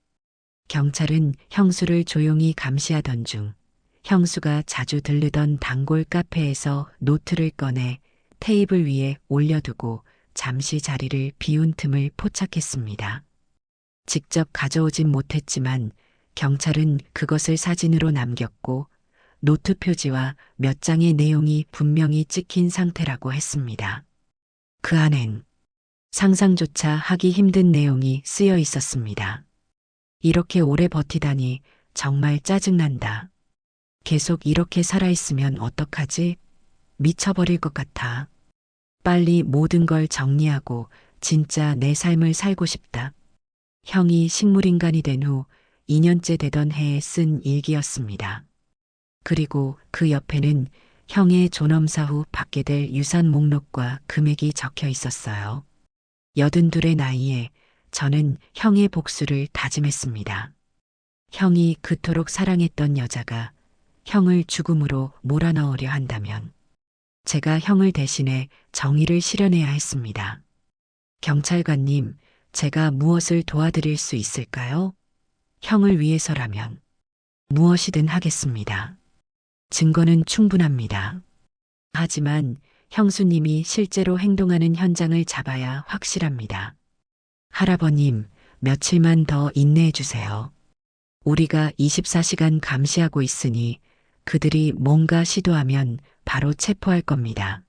경찰은 형수를 조용히 감시하던 중 형수가 자주 들르던 단골 카페에서 노트를 꺼내 테이블 위에 올려두고 잠시 자리를 비운 틈을 포착했습니다. 직접 가져오진 못했지만 경찰은 그것을 사진으로 남겼고 노트 표지와 몇 장의 내용이 분명히 찍힌 상태라고 했습니다. 그 안엔 상상조차 하기 힘든 내용이 쓰여 있었습니다. 이렇게 오래 버티다니 정말 짜증난다. 계속 이렇게 살아있으면 어떡하지? 미쳐버릴 것 같아. 빨리 모든 걸 정리하고 진짜 내 삶을 살고 싶다. 형이 식물인간이 된 후 2년째 되던 해에 쓴 일기였습니다. 그리고 그 옆에는 형의 존엄사 후 받게 될 유산 목록과 금액이 적혀 있었어요. 82의 나이에 저는 형의 복수를 다짐했습니다. 형이 그토록 사랑했던 여자가 형을 죽음으로 몰아넣으려 한다면 제가 형을 대신해 정의를 실현해야 했습니다. 경찰관님, 제가 무엇을 도와드릴 수 있을까요? 형을 위해서라면 무엇이든 하겠습니다. 증거는 충분합니다. 하지만 형수님이 실제로 행동하는 현장을 잡아야 확실합니다. 할아버님, 며칠만 더 인내해 주세요. 우리가 24시간 감시하고 있으니 그들이 뭔가 시도하면 바로 체포할 겁니다.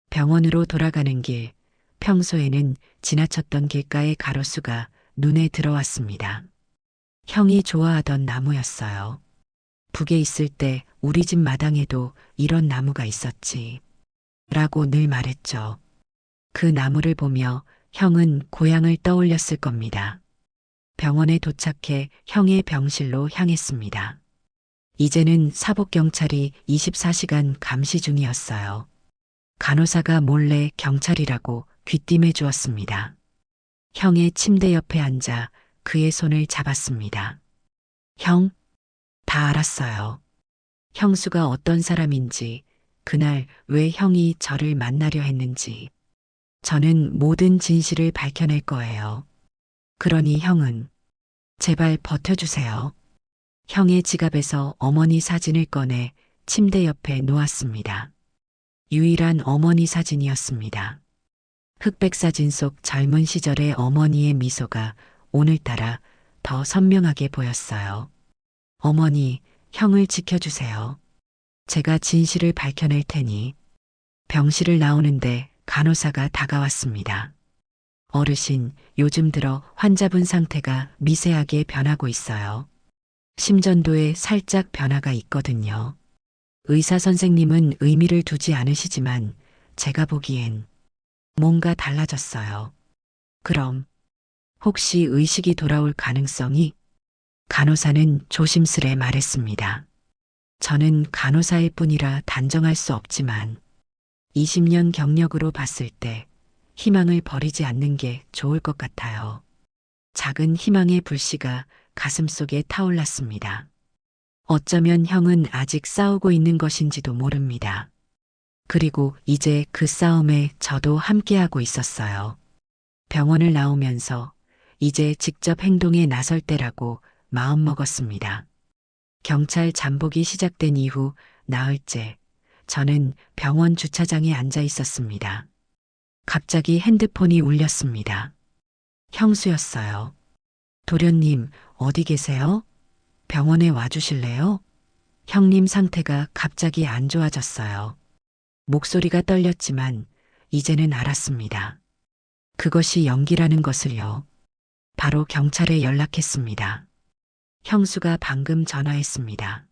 병원으로 돌아가는 길, 평소에는 지나쳤던 길가의 가로수가 눈에 들어왔습니다. 형이 좋아하던 나무였어요. 북에 있을 때 우리 집 마당에도 이런 나무가 있었지. 라고 늘 말했죠. 그 나무를 보며 형은 고향을 떠올렸을 겁니다. 병원에 도착해 형의 병실로 향했습니다. 이제는 사복경찰이 24시간 감시 중이었어요. 간호사가 몰래 경찰이라고 귀띔해 주었습니다. 형의 침대 옆에 앉아 그의 손을 잡았습니다. 형, 다 알았어요. 형수가 어떤 사람인지, 그날 왜 형이 저를 만나려 했는지. 저는 모든 진실을 밝혀낼 거예요. 그러니 형은 제발 버텨주세요. 형의 지갑에서 어머니 사진을 꺼내 침대 옆에 놓았습니다. 유일한 어머니 사진이었습니다. 흑백 사진 속 젊은 시절의 어머니의 미소가 오늘따라 더 선명하게 보였어요. 어머니, 형을 지켜주세요. 제가 진실을 밝혀낼 테니. 병실을 나오는데 간호사가 다가왔습니다. 어르신, 요즘 들어 환자분 상태가 미세하게 변하고 있어요. 심전도에 살짝 변화가 있거든요. 의사 선생님은 의미를 두지 않으시지만 제가 보기엔 뭔가 달라졌어요. 그럼 혹시 의식이 돌아올 가능성이? 간호사는 조심스레 말했습니다. 저는 간호사일 뿐이라 단정할 수 없지만 20년 경력으로 봤을 때 희망을 버리지 않는 게 좋을 것 같아요. 작은 희망의 불씨가 가슴속에 타올랐습니다. 어쩌면 형은 아직 싸우고 있는 것인지도 모릅니다. 그리고 이제 그 싸움에 저도 함께하고 있었어요. 병원을 나오면서 이제 직접 행동에 나설 때라고 마음먹었습니다. 경찰 잠복이 시작된 이후 나흘째 저는 병원 주차장에 앉아 있었습니다. 갑자기 핸드폰이 울렸습니다. 형수였어요. 도련님, 어디 계세요? 병원에 와주실래요? 형님 상태가 갑자기 안 좋아졌어요. 목소리가 떨렸지만 이제는 알았습니다. 그것이 연기라는 것을요. 바로 경찰에 연락했습니다. 형수가 방금 전화했습니다.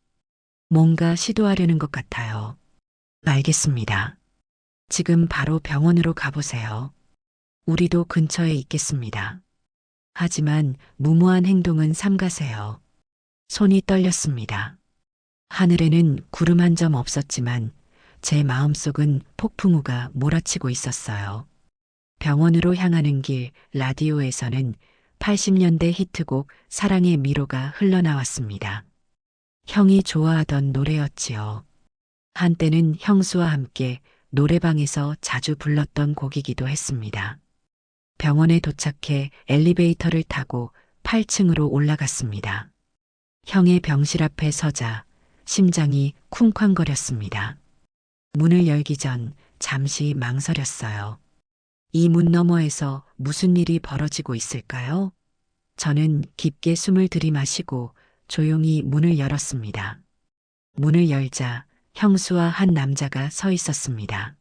뭔가 시도하려는 것 같아요. 알겠습니다. 지금 바로 병원으로 가보세요. 우리도 근처에 있겠습니다. 하지만 무모한 행동은 삼가세요. 손이 떨렸습니다. 하늘에는 구름 한 점 없었지만 제 마음속은 폭풍우가 몰아치고 있었어요. 병원으로 향하는 길 라디오에서는 80년대 히트곡 사랑의 미로가 흘러나왔습니다. 형이 좋아하던 노래였지요. 한때는 형수와 함께 노래방에서 자주 불렀던 곡이기도 했습니다. 병원에 도착해 엘리베이터를 타고 8층으로 올라갔습니다. 형의 병실 앞에 서자 심장이 쿵쾅거렸습니다. 문을 열기 전 잠시 망설였어요. 이 문 너머에서 무슨 일이 벌어지고 있을까요? 저는 깊게 숨을 들이마시고 조용히 문을 열었습니다. 문을 열자 형수와 한 남자가 서 있었습니다.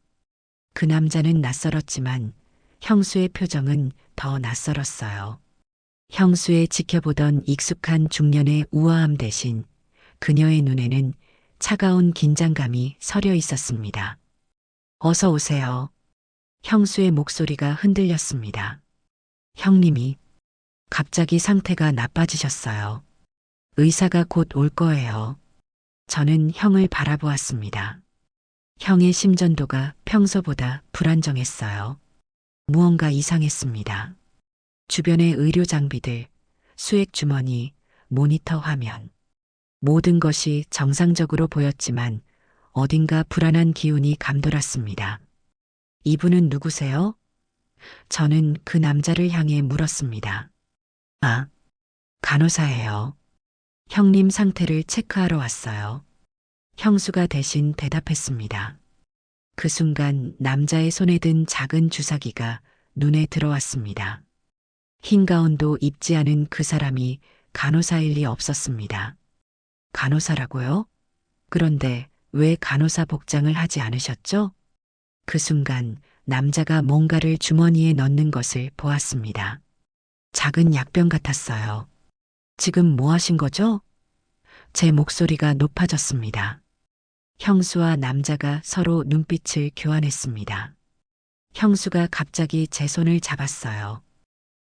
그 남자는 낯설었지만 형수의 표정은 더 낯설었어요. 형수의 지켜보던 익숙한 중년의 우아함 대신 그녀의 눈에는 차가운 긴장감이 서려 있었습니다. 어서 오세요. 형수의 목소리가 흔들렸습니다. 형님이 갑자기 상태가 나빠지셨어요. 의사가 곧 올 거예요. 저는 형을 바라보았습니다. 형의 심전도가 평소보다 불안정했어요. 무언가 이상했습니다. 주변의 의료 장비들, 수액 주머니, 모니터 화면. 모든 것이 정상적으로 보였지만 어딘가 불안한 기운이 감돌았습니다. 이분은 누구세요? 저는 그 남자를 향해 물었습니다. 아, 간호사예요. 형님 상태를 체크하러 왔어요. 형수가 대신 대답했습니다. 그 순간 남자의 손에 든 작은 주사기가 눈에 들어왔습니다. 흰 가운도 입지 않은 그 사람이 간호사일 리 없었습니다. 간호사라고요? 그런데 왜 간호사 복장을 하지 않으셨죠? 그 순간 남자가 뭔가를 주머니에 넣는 것을 보았습니다. 작은 약병 같았어요. 지금 뭐 하신 거죠? 제 목소리가 높아졌습니다. 형수와 남자가 서로 눈빛을 교환했습니다. 형수가 갑자기 제 손을 잡았어요.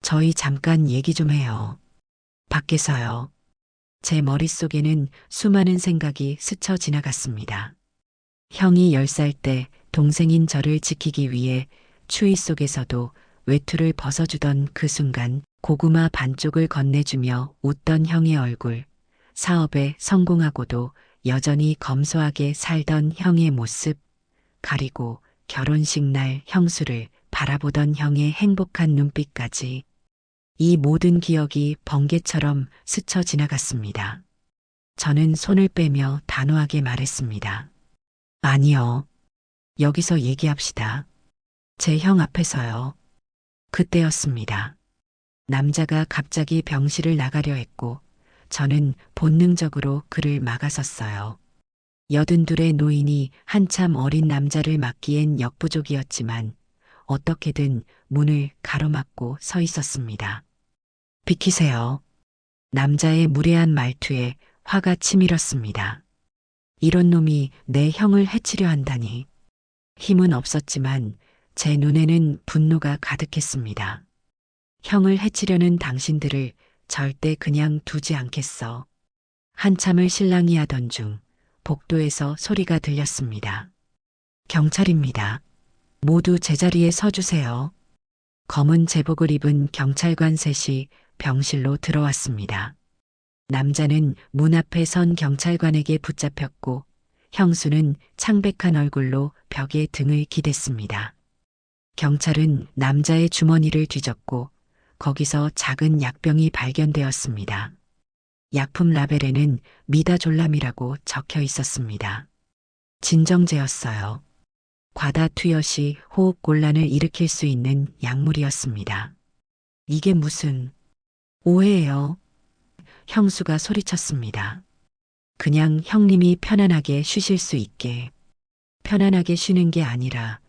저희 잠깐 얘기 좀 해요. 밖에서요. 제 머릿속에는 수많은 생각이 스쳐 지나갔습니다. 형이 10살 때 동생인 저를 지키기 위해 추위 속에서도 외투를 벗어주던 그 순간 고구마 반쪽을 건네주며 웃던 형의 얼굴, 사업에 성공하고도 여전히 검소하게 살던 형의 모습, 가리고 결혼식 날 형수를 바라보던 형의 행복한 눈빛까지 이 모든 기억이 번개처럼 스쳐 지나갔습니다. 저는 손을 빼며 단호하게 말했습니다. 아니요. 여기서 얘기합시다. 제 형 앞에서요. 그때였습니다. 남자가 갑자기 병실을 나가려 했고 저는 본능적으로 그를 막아섰어요. 82의 노인이 한참 어린 남자를 막기엔 역부족이었지만 어떻게든 문을 가로막고 서 있었습니다. 비키세요. 남자의 무례한 말투에 화가 치밀었습니다. 이런 놈이 내 형을 해치려 한다니. 힘은 없었지만 제 눈에는 분노가 가득했습니다. 형을 해치려는 당신들을 절대 그냥 두지 않겠어. 한참을 실랑이 하던 중 복도에서 소리가 들렸습니다. 경찰입니다. 모두 제자리에 서주세요. 검은 제복을 입은 경찰관 셋이 병실로 들어왔습니다. 남자는 문 앞에 선 경찰관에게 붙잡혔고 형수는 창백한 얼굴로 벽에 등을 기댔습니다. 경찰은 남자의 주머니를 뒤졌고 거기서 작은 약병이 발견되었습니다. 약품 라벨에는 미다졸람이라고 적혀 있었습니다. 진정제였어요. 과다 투여 시 호흡곤란을 일으킬 수 있는 약물이었습니다. 이게 무슨 오해예요? 형수가 소리쳤습니다. 그냥 형님이 편안하게 쉬실 수 있게. 편안하게 쉬는 게 아니라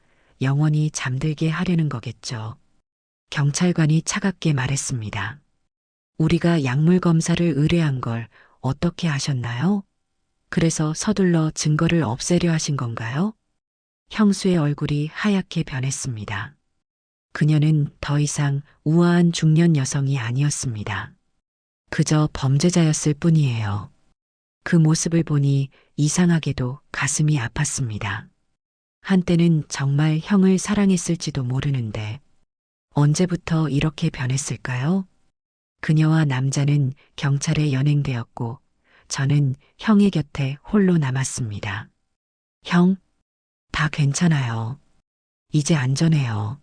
영원히 잠들게 하려는 거겠죠. 경찰관이 차갑게 말했습니다. 우리가 약물 검사를 의뢰한 걸 어떻게 하셨나요? 그래서 서둘러 증거를 없애려 하신 건가요? 형수의 얼굴이 하얗게 변했습니다. 그녀는 더 이상 우아한 중년 여성이 아니었습니다. 그저 범죄자였을 뿐이에요. 그 모습을 보니 이상하게도 가슴이 아팠습니다. 한때는 정말 형을 사랑했을지도 모르는데 언제부터 이렇게 변했을까요? 그녀와 남자는 경찰에 연행되었고 저는 형의 곁에 홀로 남았습니다. 형, 다 괜찮아요. 이제 안전해요.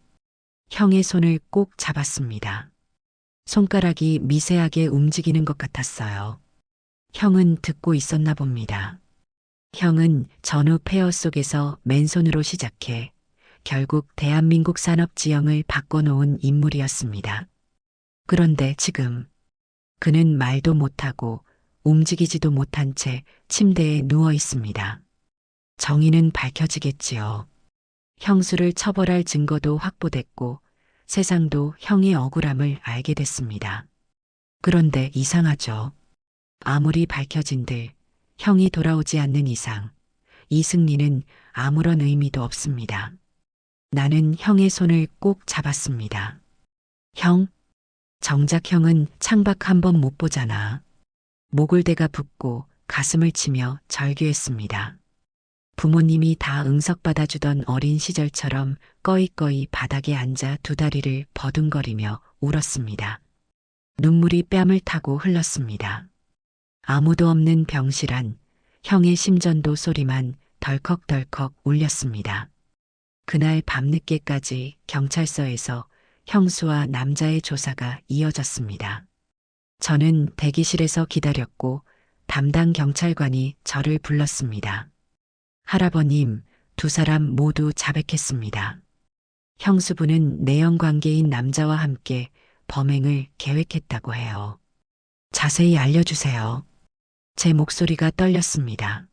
형의 손을 꼭 잡았습니다. 손가락이 미세하게 움직이는 것 같았어요. 형은 듣고 있었나 봅니다. 형은 전후 폐허 속에서 맨손으로 시작해 결국 대한민국 산업지형을 바꿔놓은 인물이었습니다. 그런데 지금 그는 말도 못하고 움직이지도 못한 채 침대에 누워 있습니다. 정의는 밝혀지겠지요. 형수를 처벌할 증거도 확보됐고 세상도 형의 억울함을 알게 됐습니다. 그런데 이상하죠. 아무리 밝혀진들 형이 돌아오지 않는 이상 이 승리는 아무런 의미도 없습니다. 나는 형의 손을 꼭 잡았습니다. 형, 정작 형은 창밖 한 번 못 보잖아. 목을 대가 붓고 가슴을 치며 절규했습니다. 부모님이 다 응석받아주던 어린 시절처럼 꺼이꺼이 바닥에 앉아 두 다리를 버둥거리며 울었습니다. 눈물이 뺨을 타고 흘렀습니다. 아무도 없는 병실 안 형의 심전도 소리만 덜컥덜컥 울렸습니다. 그날 밤늦게까지 경찰서에서 형수와 남자의 조사가 이어졌습니다. 저는 대기실에서 기다렸고 담당 경찰관이 저를 불렀습니다. 할아버님, 두 사람 모두 자백했습니다. 형수부는 내연 관계인 남자와 함께 범행을 계획했다고 해요. 자세히 알려주세요. 제 목소리가 떨렸습니다.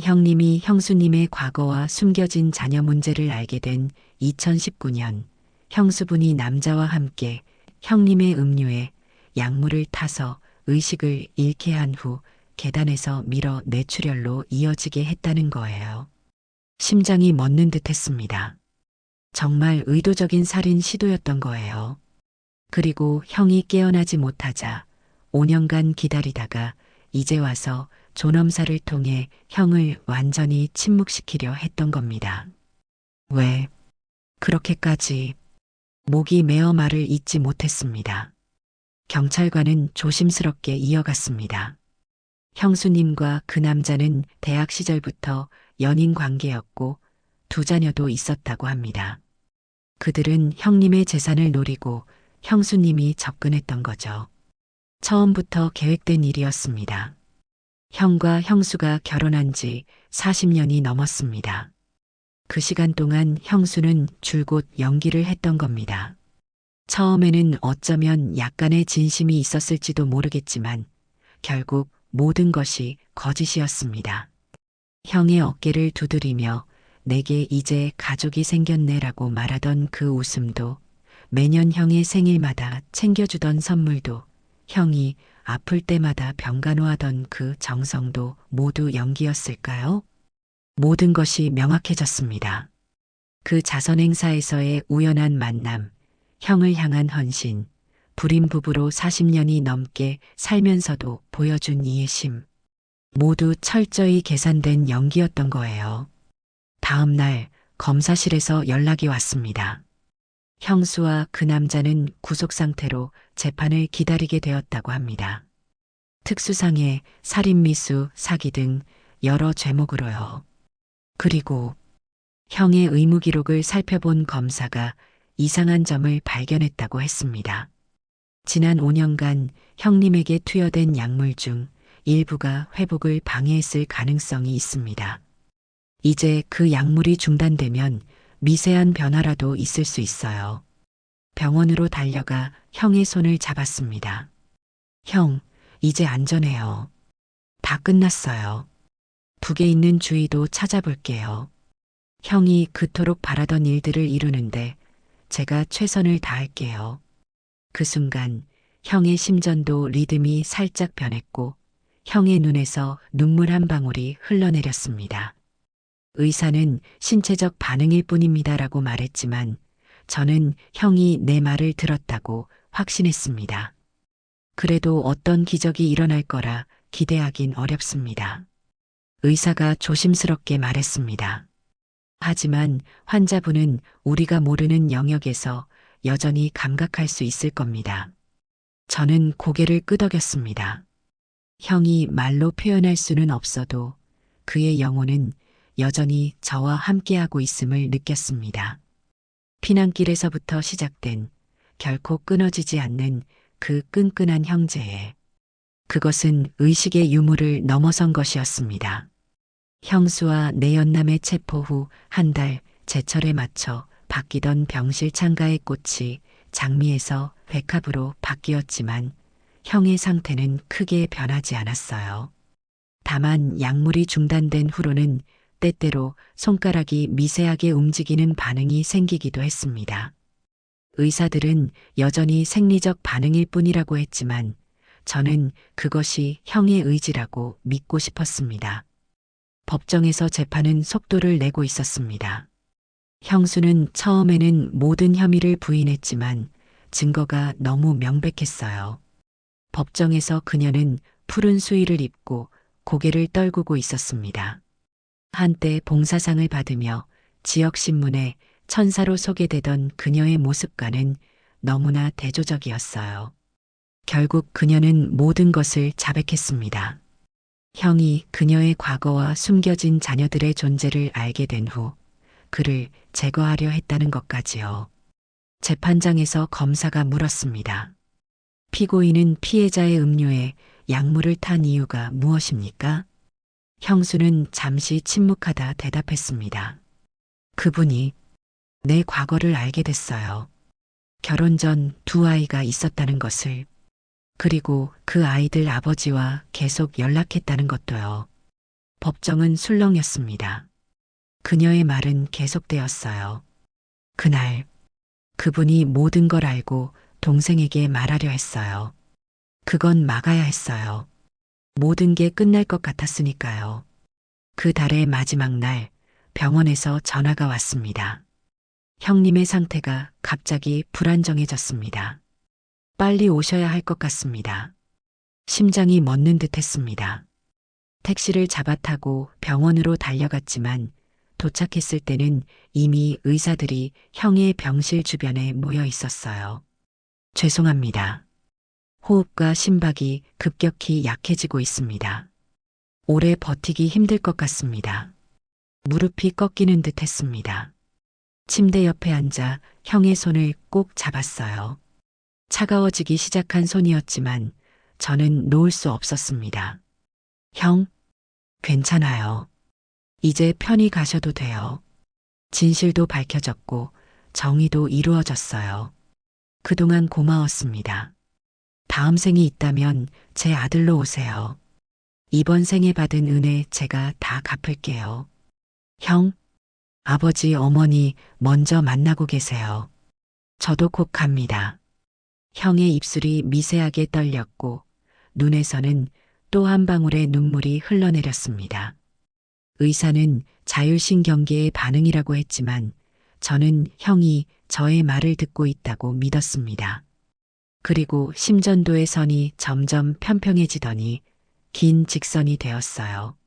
형님이 형수님의 과거와 숨겨진 자녀 문제를 알게 된 2019년, 형수분이 남자와 함께 형님의 음료에 약물을 타서 의식을 잃게 한 후 계단에서 밀어 뇌출혈로 이어지게 했다는 거예요. 심장이 멎는 듯 했습니다. 정말 의도적인 살인 시도였던 거예요. 그리고 형이 깨어나지 못하자 5년간 기다리다가 이제 와서 존엄사를 통해 형을 완전히 침묵시키려 했던 겁니다. 왜 그렇게까지 목이 메어 말을 잇지 못했습니다. 경찰관은 조심스럽게 이어갔습니다. 형수님과 그 남자는 대학 시절부터 연인 관계였고 두 자녀도 있었다고 합니다. 그들은 형님의 재산을 노리고 형수님이 접근했던 거죠. 처음부터 계획된 일이었습니다. 형과 형수가 결혼한 지 40년이 넘었습니다. 그 시간 동안 형수는 줄곧 연기를 했던 겁니다. 처음에는 어쩌면 약간의 진심이 있었을지도 모르겠지만 결국 모든 것이 거짓이었습니다. 형의 어깨를 두드리며 내게 이제 가족이 생겼네라고 말하던 그 웃음도, 매년 형의 생일마다 챙겨주던 선물도, 형이 아플 때마다 병간호하던 그 정성도 모두 연기였을까요? 모든 것이 명확해졌습니다. 그 자선 행사에서의 우연한 만남, 형을 향한 헌신, 불임 부부로 40년이 넘게 살면서도 보여준 이해심, 모두 철저히 계산된 연기였던 거예요. 다음 날 검사실에서 연락이 왔습니다. 형수와 그 남자는 구속 상태로 재판을 기다리게 되었다고 합니다. 특수상해, 살인미수, 사기 등 여러 죄목으로요. 그리고 형의 의무 기록을 살펴본 검사가 이상한 점을 발견했다고 했습니다. 지난 5년간 형님에게 투여된 약물 중 일부가 회복을 방해했을 가능성이 있습니다. 이제 그 약물이 중단되면 미세한 변화라도 있을 수 있어요. 병원으로 달려가 형의 손을 잡았습니다. 형, 이제 안전해요. 다 끝났어요. 북에 있는 주의도 찾아볼게요. 형이 그토록 바라던 일들을 이루는데 제가 최선을 다할게요. 그 순간 형의 심전도 리듬이 살짝 변했고 형의 눈에서 눈물 한 방울이 흘러내렸습니다. 의사는 신체적 반응일 뿐입니다라고 말했지만 저는 형이 내 말을 들었다고 확신했습니다. 그래도 어떤 기적이 일어날 거라 기대하긴 어렵습니다. 의사가 조심스럽게 말했습니다. 하지만 환자분은 우리가 모르는 영역에서 여전히 감각할 수 있을 겁니다. 저는 고개를 끄덕였습니다. 형이 말로 표현할 수는 없어도 그의 영혼은 여전히 저와 함께하고 있음을 느꼈습니다. 피난길에서부터 시작된 결코 끊어지지 않는 그 끈끈한 형제애. 그것은 의식의 유무를 넘어선 것이었습니다. 형수와 내 연남의 체포 후 한 달 제철에 맞춰 바뀌던 병실 창가의 꽃이 장미에서 백합으로 바뀌었지만 형의 상태는 크게 변하지 않았어요. 다만 약물이 중단된 후로는 때때로 손가락이 미세하게 움직이는 반응이 생기기도 했습니다. 의사들은 여전히 생리적 반응일 뿐이라고 했지만 저는 그것이 형의 의지라고 믿고 싶었습니다. 법정에서 재판은 속도를 내고 있었습니다. 형수는 처음에는 모든 혐의를 부인했지만 증거가 너무 명백했어요. 법정에서 그녀는 푸른 수의를 입고 고개를 떨구고 있었습니다. 한때 봉사상을 받으며 지역신문에 천사로 소개되던 그녀의 모습과는 너무나 대조적이었어요. 결국 그녀는 모든 것을 자백했습니다. 형이 그녀의 과거와 숨겨진 자녀들의 존재를 알게 된 후 그를 제거하려 했다는 것까지요. 재판장에서 검사가 물었습니다. 피고인은 피해자의 음료에 약물을 탄 이유가 무엇입니까? 형수는 잠시 침묵하다 대답했습니다. 그분이 내 과거를 알게 됐어요. 결혼 전 두 아이가 있었다는 것을. 그리고 그 아이들 아버지와 계속 연락했다는 것도요. 법정은 술렁였습니다. 그녀의 말은 계속되었어요. 그날 그분이 모든 걸 알고 동생에게 말하려 했어요. 그건 막아야 했어요. 모든 게 끝날 것 같았으니까요. 그 달의 마지막 날 병원에서 전화가 왔습니다. 형님의 상태가 갑자기 불안정해졌습니다. 빨리 오셔야 할 것 같습니다. 심장이 멎는 듯 했습니다. 택시를 잡아 타고 병원으로 달려갔지만 도착했을 때는 이미 의사들이 형의 병실 주변에 모여 있었어요. 죄송합니다. 호흡과 심박이 급격히 약해지고 있습니다. 오래 버티기 힘들 것 같습니다. 무릎이 꺾이는 듯 했습니다. 침대 옆에 앉아 형의 손을 꼭 잡았어요. 차가워지기 시작한 손이었지만 저는 놓을 수 없었습니다. 형, 괜찮아요. 이제 편히 가셔도 돼요. 진실도 밝혀졌고 정의도 이루어졌어요. 그동안 고마웠습니다. 다음 생이 있다면 제 아들로 오세요. 이번 생에 받은 은혜 제가 다 갚을게요. 형, 아버지, 어머니 먼저 만나고 계세요. 저도 곧 갑니다. 형의 입술이 미세하게 떨렸고 눈에서는 또 한 방울의 눈물이 흘러내렸습니다. 의사는 자율신경계의 반응이라고 했지만 저는 형이 저의 말을 듣고 있다고 믿었습니다. 그리고 심전도의 선이 점점 편평해지더니 긴 직선이 되었어요.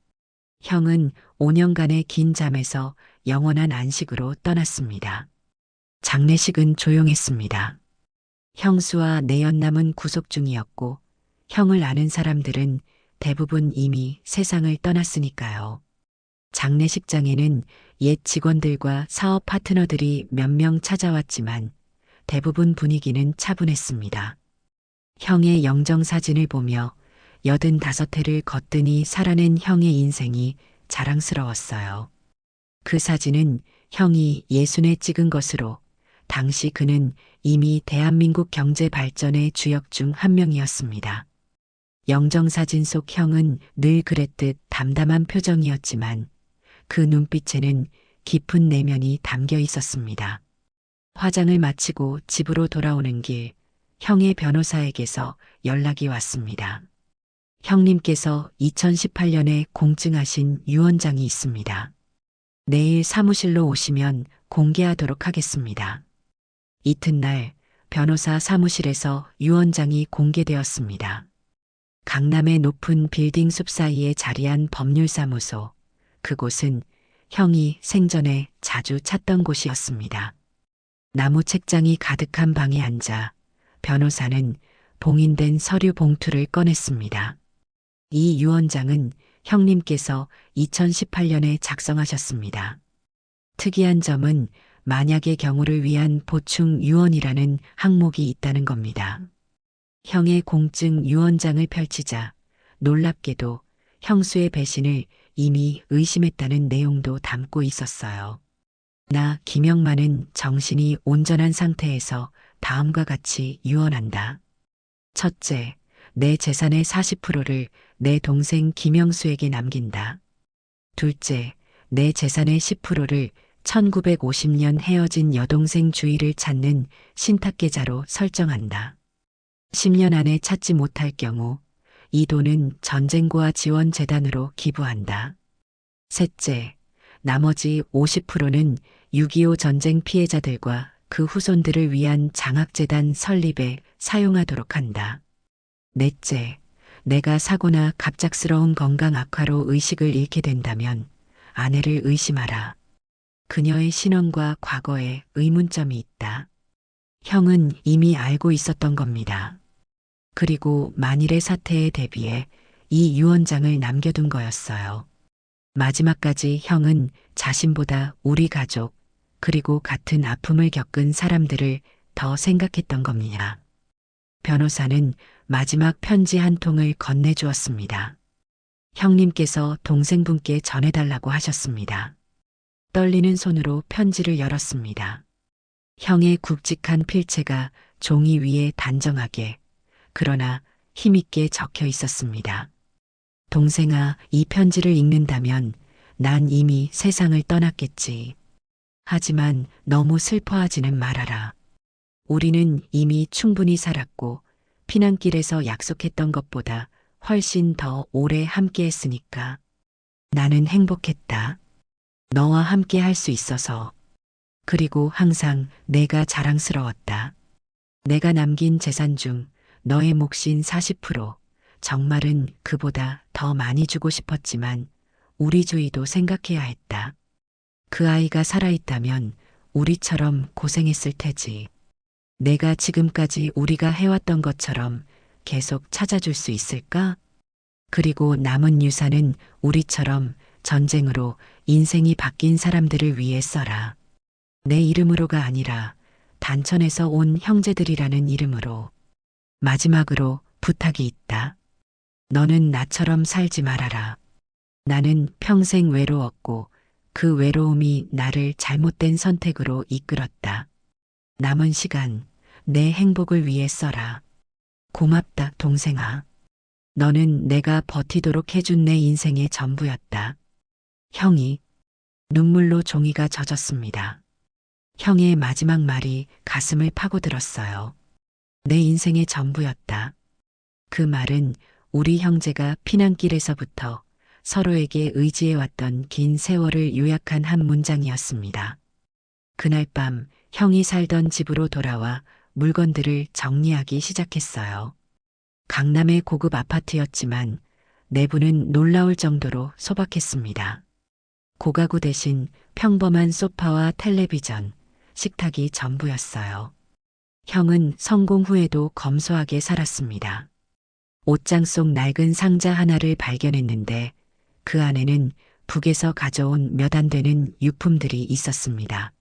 형은 5년간의 긴 잠에서 영원한 안식으로 떠났습니다. 장례식은 조용했습니다. 형수와 내연남은 구속 중이었고 형을 아는 사람들은 대부분 이미 세상을 떠났으니까요. 장례식장에는 옛 직원들과 사업 파트너들이 몇 명 찾아왔지만 대부분 분위기는 차분했습니다. 형의 영정사진을 보며 85회를 거뜬히 살아낸 형의 인생이 자랑스러웠어요. 그 사진은 형이 60에 찍은 것으로 당시 그는 이미 대한민국 경제 발전의 주역 중 한 명이었습니다. 영정사진 속 형은 늘 그랬듯 담담한 표정이었지만 그 눈빛에는 깊은 내면이 담겨 있었습니다. 화장을 마치고 집으로 돌아오는 길, 형의 변호사에게서 연락이 왔습니다. 형님께서 2018년에 공증하신 유언장이 있습니다. 내일 사무실로 오시면 공개하도록 하겠습니다. 이튿날 변호사 사무실에서 유언장이 공개되었습니다. 강남의 높은 빌딩 숲 사이에 자리한 법률사무소, 그곳은 형이 생전에 자주 찾던 곳이었습니다. 나무 책장이 가득한 방에 앉아 변호사는 봉인된 서류 봉투를 꺼냈습니다. 이 유언장은 형님께서 2018년에 작성하셨습니다. 특이한 점은 만약의 경우를 위한 보충 유언이라는 항목이 있다는 겁니다. 형의 공증 유언장을 펼치자 놀랍게도 형수의 배신을 이미 의심했다는 내용도 담고 있었어요. 나 김영만은 정신이 온전한 상태에서 다음과 같이 유언한다. 첫째, 내 재산의 40%를 내 동생 김영수에게 남긴다. 둘째, 내 재산의 10%를 1950년 헤어진 여동생 주희를 찾는 신탁계좌로 설정한다. 10년 안에 찾지 못할 경우 이 돈은 전쟁고아 지원재단으로 기부한다. 셋째, 나머지 50%는 6.25 전쟁 피해자들과 그 후손들을 위한 장학재단 설립에 사용하도록 한다. 넷째, 내가 사고나 갑작스러운 건강 악화로 의식을 잃게 된다면 아내를 의심하라. 그녀의 신원과 과거에 의문점이 있다. 형은 이미 알고 있었던 겁니다. 그리고 만일의 사태에 대비해 이 유언장을 남겨둔 거였어요. 마지막까지 형은 자신보다 우리 가족, 그리고 같은 아픔을 겪은 사람들을 더 생각했던 겁니다. 변호사는 마지막 편지 한 통을 건네주었습니다. 형님께서 동생분께 전해달라고 하셨습니다. 떨리는 손으로 편지를 열었습니다. 형의 굵직한 필체가 종이 위에 단정하게, 그러나 힘있게 적혀 있었습니다. 동생아, 이 편지를 읽는다면 난 이미 세상을 떠났겠지. 하지만 너무 슬퍼하지는 말아라. 우리는 이미 충분히 살았고 피난길에서 약속했던 것보다 훨씬 더 오래 함께 했으니까. 나는 행복했다. 너와 함께 할 수 있어서. 그리고 항상 내가 자랑스러웠다. 내가 남긴 재산 중 너의 몫인 40%, 정말은 그보다 더 많이 주고 싶었지만 우리 주희도 생각해야 했다. 그 아이가 살아있다면 우리처럼 고생했을 테지. 내가 지금까지 우리가 해왔던 것처럼 계속 찾아줄 수 있을까? 그리고 남은 유산은 우리처럼 전쟁으로 인생이 바뀐 사람들을 위해 써라. 내 이름으로가 아니라 단천에서 온 형제들이라는 이름으로. 마지막으로 부탁이 있다. 너는 나처럼 살지 말아라. 나는 평생 외로웠고 그 외로움이 나를 잘못된 선택으로 이끌었다. 남은 시간 내 행복을 위해 써라. 고맙다, 동생아. 너는 내가 버티도록 해준 내 인생의 전부였다. 형이. 눈물로 종이가 젖었습니다. 형의 마지막 말이 가슴을 파고들었어요. 내 인생의 전부였다. 그 말은 우리 형제가 피난길에서부터 서로에게 의지해왔던 긴 세월을 요약한 한 문장이었습니다. 그날 밤 형이 살던 집으로 돌아와 물건들을 정리하기 시작했어요. 강남의 고급 아파트였지만 내부는 놀라울 정도로 소박했습니다. 고가구 대신 평범한 소파와 텔레비전, 식탁이 전부였어요. 형은 성공 후에도 검소하게 살았습니다. 옷장 속 낡은 상자 하나를 발견했는데 그 안에는 북에서 가져온 몇 안 되는 유품들이 있었습니다.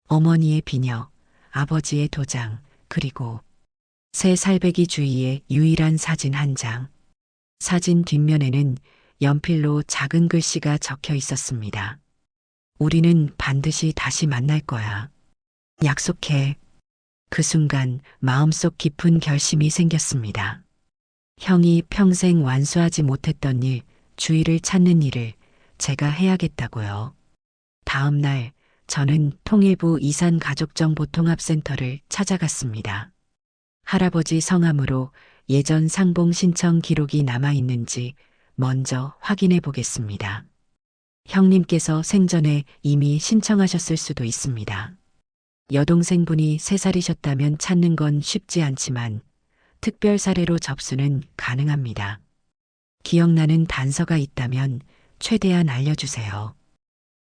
어머니의 비녀, 아버지의 도장, 그리고 새 살배기 주위의 유일한 사진 한 장. 사진 뒷면에는 연필로 작은 글씨가 적혀 있었습니다. 우리는 반드시 다시 만날 거야. 약속해. 그 순간 마음속 깊은 결심이 생겼습니다. 형이 평생 완수하지 못했던 일, 주희를 찾는 일을 제가 해야겠다고요. 다음 날 저는 통일부 이산가족정보통합센터를 찾아갔습니다. 할아버지 성함으로 예전 상봉 신청 기록이 남아 있는지 먼저 확인해 보겠습니다. 형님께서 생전에 이미 신청하셨을 수도 있습니다. 여동생분이 3살이셨다면 찾는 건 쉽지 않지만 특별 사례로 접수는 가능합니다. 기억나는 단서가 있다면 최대한 알려주세요.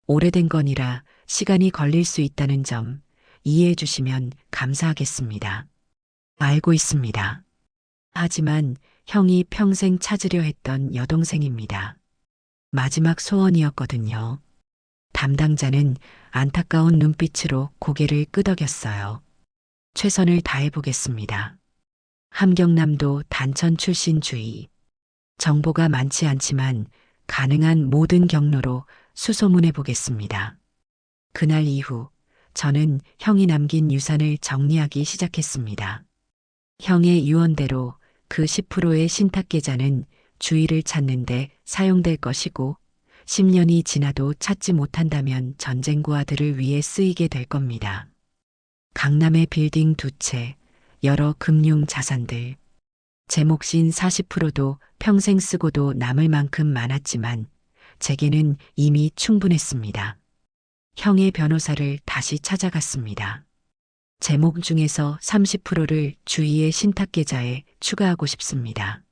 오래된 건이라 시간이 걸릴 수 있다는 점 이해해 주시면 감사하겠습니다. 알고 있습니다. 하지만 형이 평생 찾으려 했던 여동생입니다. 마지막 소원이었거든요. 담당자는 안타까운 눈빛으로 고개를 끄덕였어요. 최선을 다해보겠습니다. 함경남도 단천 출신 주희. 정보가 많지 않지만 가능한 모든 경로로 수소문해 보겠습니다. 그날 이후 저는 형이 남긴 유산을 정리하기 시작했습니다. 형의 유언대로 그 10%의 신탁계좌는 주희를 찾는데 사용될 것이고 10년이 지나도 찾지 못한다면 전쟁고아들을 위해 쓰이게 될 겁니다. 강남의 빌딩 2채, 여러 금융 자산들. 제 몫인 40%도 평생 쓰고도 남을 만큼 많았지만 제게는 이미 충분했습니다. 형의 변호사를 다시 찾아갔습니다. 제목 중에서 30%를 주희의 신탁계좌에 추가하고 싶습니다.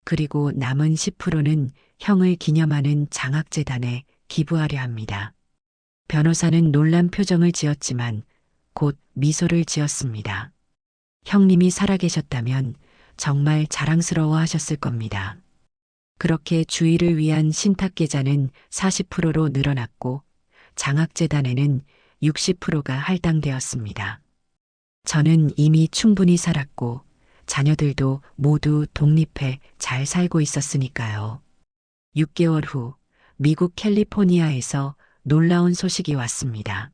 그리고 남은 10%는 형을 기념하는 장학재단에 기부하려 합니다. 변호사는 놀란 표정을 지었지만 곧 미소를 지었습니다. 형님이 살아계셨다면 정말 자랑스러워 하셨을 겁니다. 그렇게 주희를 위한 신탁계좌는 40%로 늘어났고 장학재단에는 60%가 할당되었습니다. 저는 이미 충분히 살았고 자녀들도 모두 독립해 잘 살고 있었으니까요. 6개월 후 미국 캘리포니아에서 놀라운 소식이 왔습니다.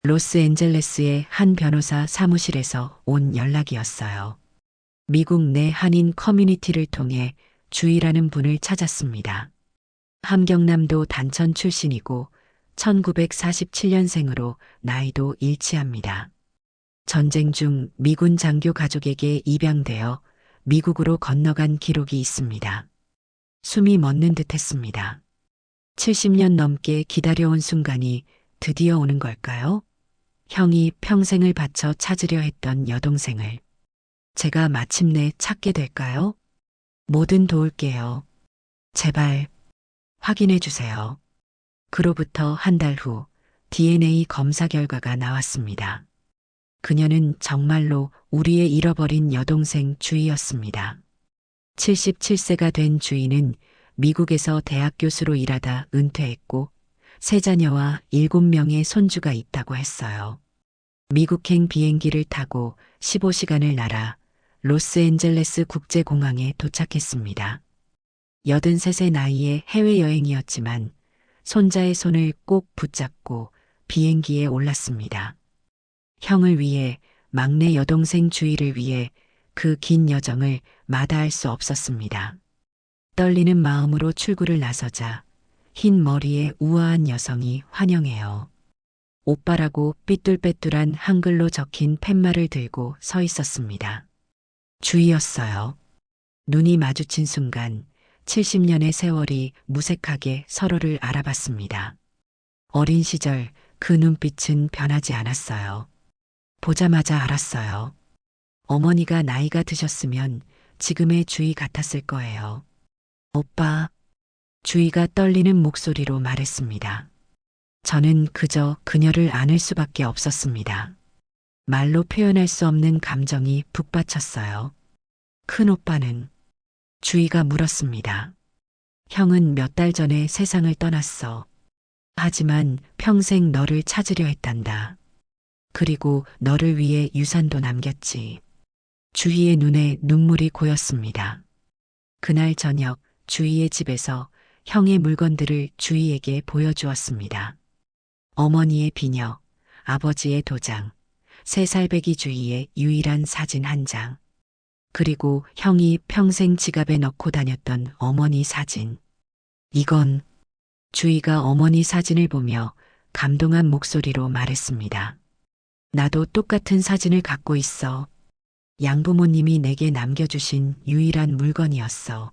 로스앤젤레스의 한 변호사 사무실에서 온 연락이었어요. 미국 내 한인 커뮤니티를 통해 주희라는 분을 찾았습니다. 함경남도 단천 출신이고 1947년생으로 나이도 일치합니다. 전쟁 중 미군 장교 가족에게 입양되어 미국으로 건너간 기록이 있습니다. 숨이 멎는 듯 했습니다. 70년 넘게 기다려온 순간이 드디어 오는 걸까요? 형이 평생을 바쳐 찾으려 했던 여동생을 제가 마침내 찾게 될까요? 뭐든 도울게요. 제발 확인해 주세요. 그로부터 한 달 후 DNA 검사 결과가 나왔습니다. 그녀는 정말로 우리의 잃어버린 여동생 주희였습니다. 77세가 된 주희는 미국에서 대학 교수로 일하다 은퇴했고 세 자녀와 7명의 손주가 있다고 했어요. 미국행 비행기를 타고 15시간을 날아 로스앤젤레스 국제공항에 도착했습니다. 83세 나이에 해외여행이었지만 손자의 손을 꼭 붙잡고 비행기에 올랐습니다. 형을 위해, 막내 여동생 주희를 위해 그 긴 여정을 마다할 수 없었습니다. 떨리는 마음으로 출구를 나서자 흰 머리의 우아한 여성이 환영해요. 오빠라고 삐뚤빼뚤한 한글로 적힌 팻말을 들고 서 있었습니다. 주희였어요. 눈이 마주친 순간 70년의 세월이 무색하게 서로를 알아봤습니다. 어린 시절 그 눈빛은 변하지 않았어요. 보자마자 알았어요. 어머니가 나이가 드셨으면 지금의 주희 같았을 거예요. 오빠, 주희가 떨리는 목소리로 말했습니다. 저는 그저 그녀를 안을 수밖에 없었습니다. 말로 표현할 수 없는 감정이 북받쳤어요. 큰 오빠는? 주희가 물었습니다. 형은 몇 달 전에 세상을 떠났어. 하지만 평생 너를 찾으려 했단다. 그리고 너를 위해 유산도 남겼지. 주희의 눈에 눈물이 고였습니다. 그날 저녁 주희의 집에서 형의 물건들을 주희에게 보여주었습니다. 어머니의 비녀, 아버지의 도장, 3살 배기 주희의 유일한 사진 한 장, 그리고 형이 평생 지갑에 넣고 다녔던 어머니 사진. 이건 주희가 어머니 사진을 보며 감동한 목소리로 말했습니다. 나도 똑같은 사진을 갖고 있어. 양부모님이 내게 남겨주신 유일한 물건이었어.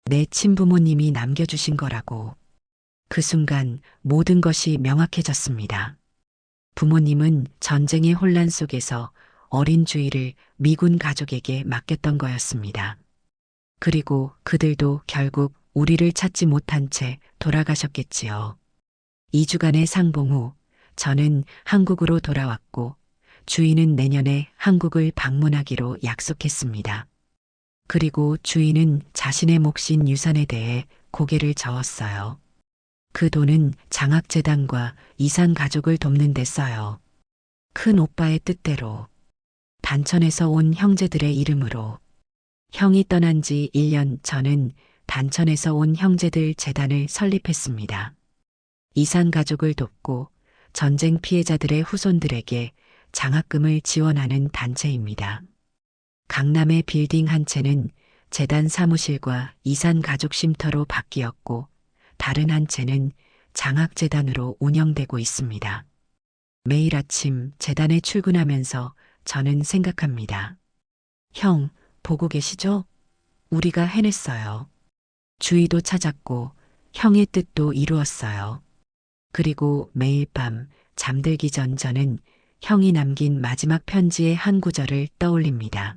내 친부모님이 남겨주신 거라고. 그 순간 모든 것이 명확해졌습니다. 부모님은 전쟁의 혼란 속에서 어린 주희를 미군 가족에게 맡겼던 거였습니다. 그리고 그들도 결국 우리를 찾지 못한 채 돌아가셨겠지요. 2주간의 상봉 후 저는 한국으로 돌아왔고 주희는 내년에 한국을 방문하기로 약속했습니다. 그리고 주희는 자신의 몫인 유산에 대해 고개를 저었어요. 그 돈은 장학재단과 이산 가족을 돕는 데 써요. 큰 오빠의 뜻대로, 단천에서 온 형제들의 이름으로. 형이 떠난 지 1년 저는 단천에서 온 형제들 재단을 설립했습니다. 이산 가족을 돕고 전쟁 피해자들의 후손들에게 장학금을 지원하는 단체입니다. 강남의 빌딩 한 채는 재단 사무실과 이산 가족 쉼터로 바뀌었고 다른 한 채는 장학재단으로 운영되고 있습니다. 매일 아침 재단에 출근하면서 저는 생각합니다. 형, 보고 계시죠? 우리가 해냈어요. 주희도 찾았고 형의 뜻도 이루었어요. 그리고 매일 밤 잠들기 전 저는 형이 남긴 마지막 편지의 한 구절을 떠올립니다.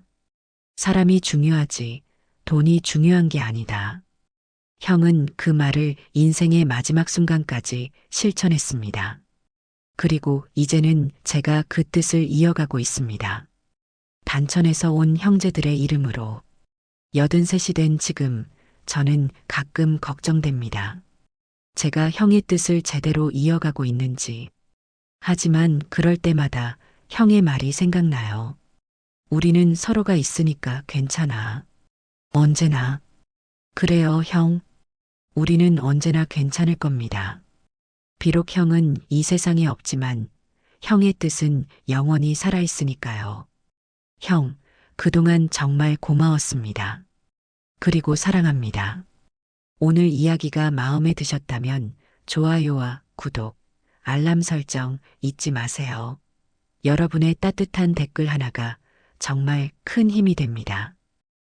사람이 중요하지, 돈이 중요한 게 아니다. 형은 그 말을 인생의 마지막 순간까지 실천했습니다. 그리고 이제는 제가 그 뜻을 이어가고 있습니다. 단천에서 온 형제들의 이름으로. 83이 된 지금 저는 가끔 걱정됩니다. 제가 형의 뜻을 제대로 이어가고 있는지. 하지만 그럴 때마다 형의 말이 생각나요. 우리는 서로가 있으니까 괜찮아. 언제나. 그래요, 형. 우리는 언제나 괜찮을 겁니다. 비록 형은 이 세상에 없지만 형의 뜻은 영원히 살아있으니까요. 형, 그동안 정말 고마웠습니다. 그리고 사랑합니다. 오늘 이야기가 마음에 드셨다면 좋아요와 구독, 알람 설정 잊지 마세요. 여러분의 따뜻한 댓글 하나가 정말 큰 힘이 됩니다.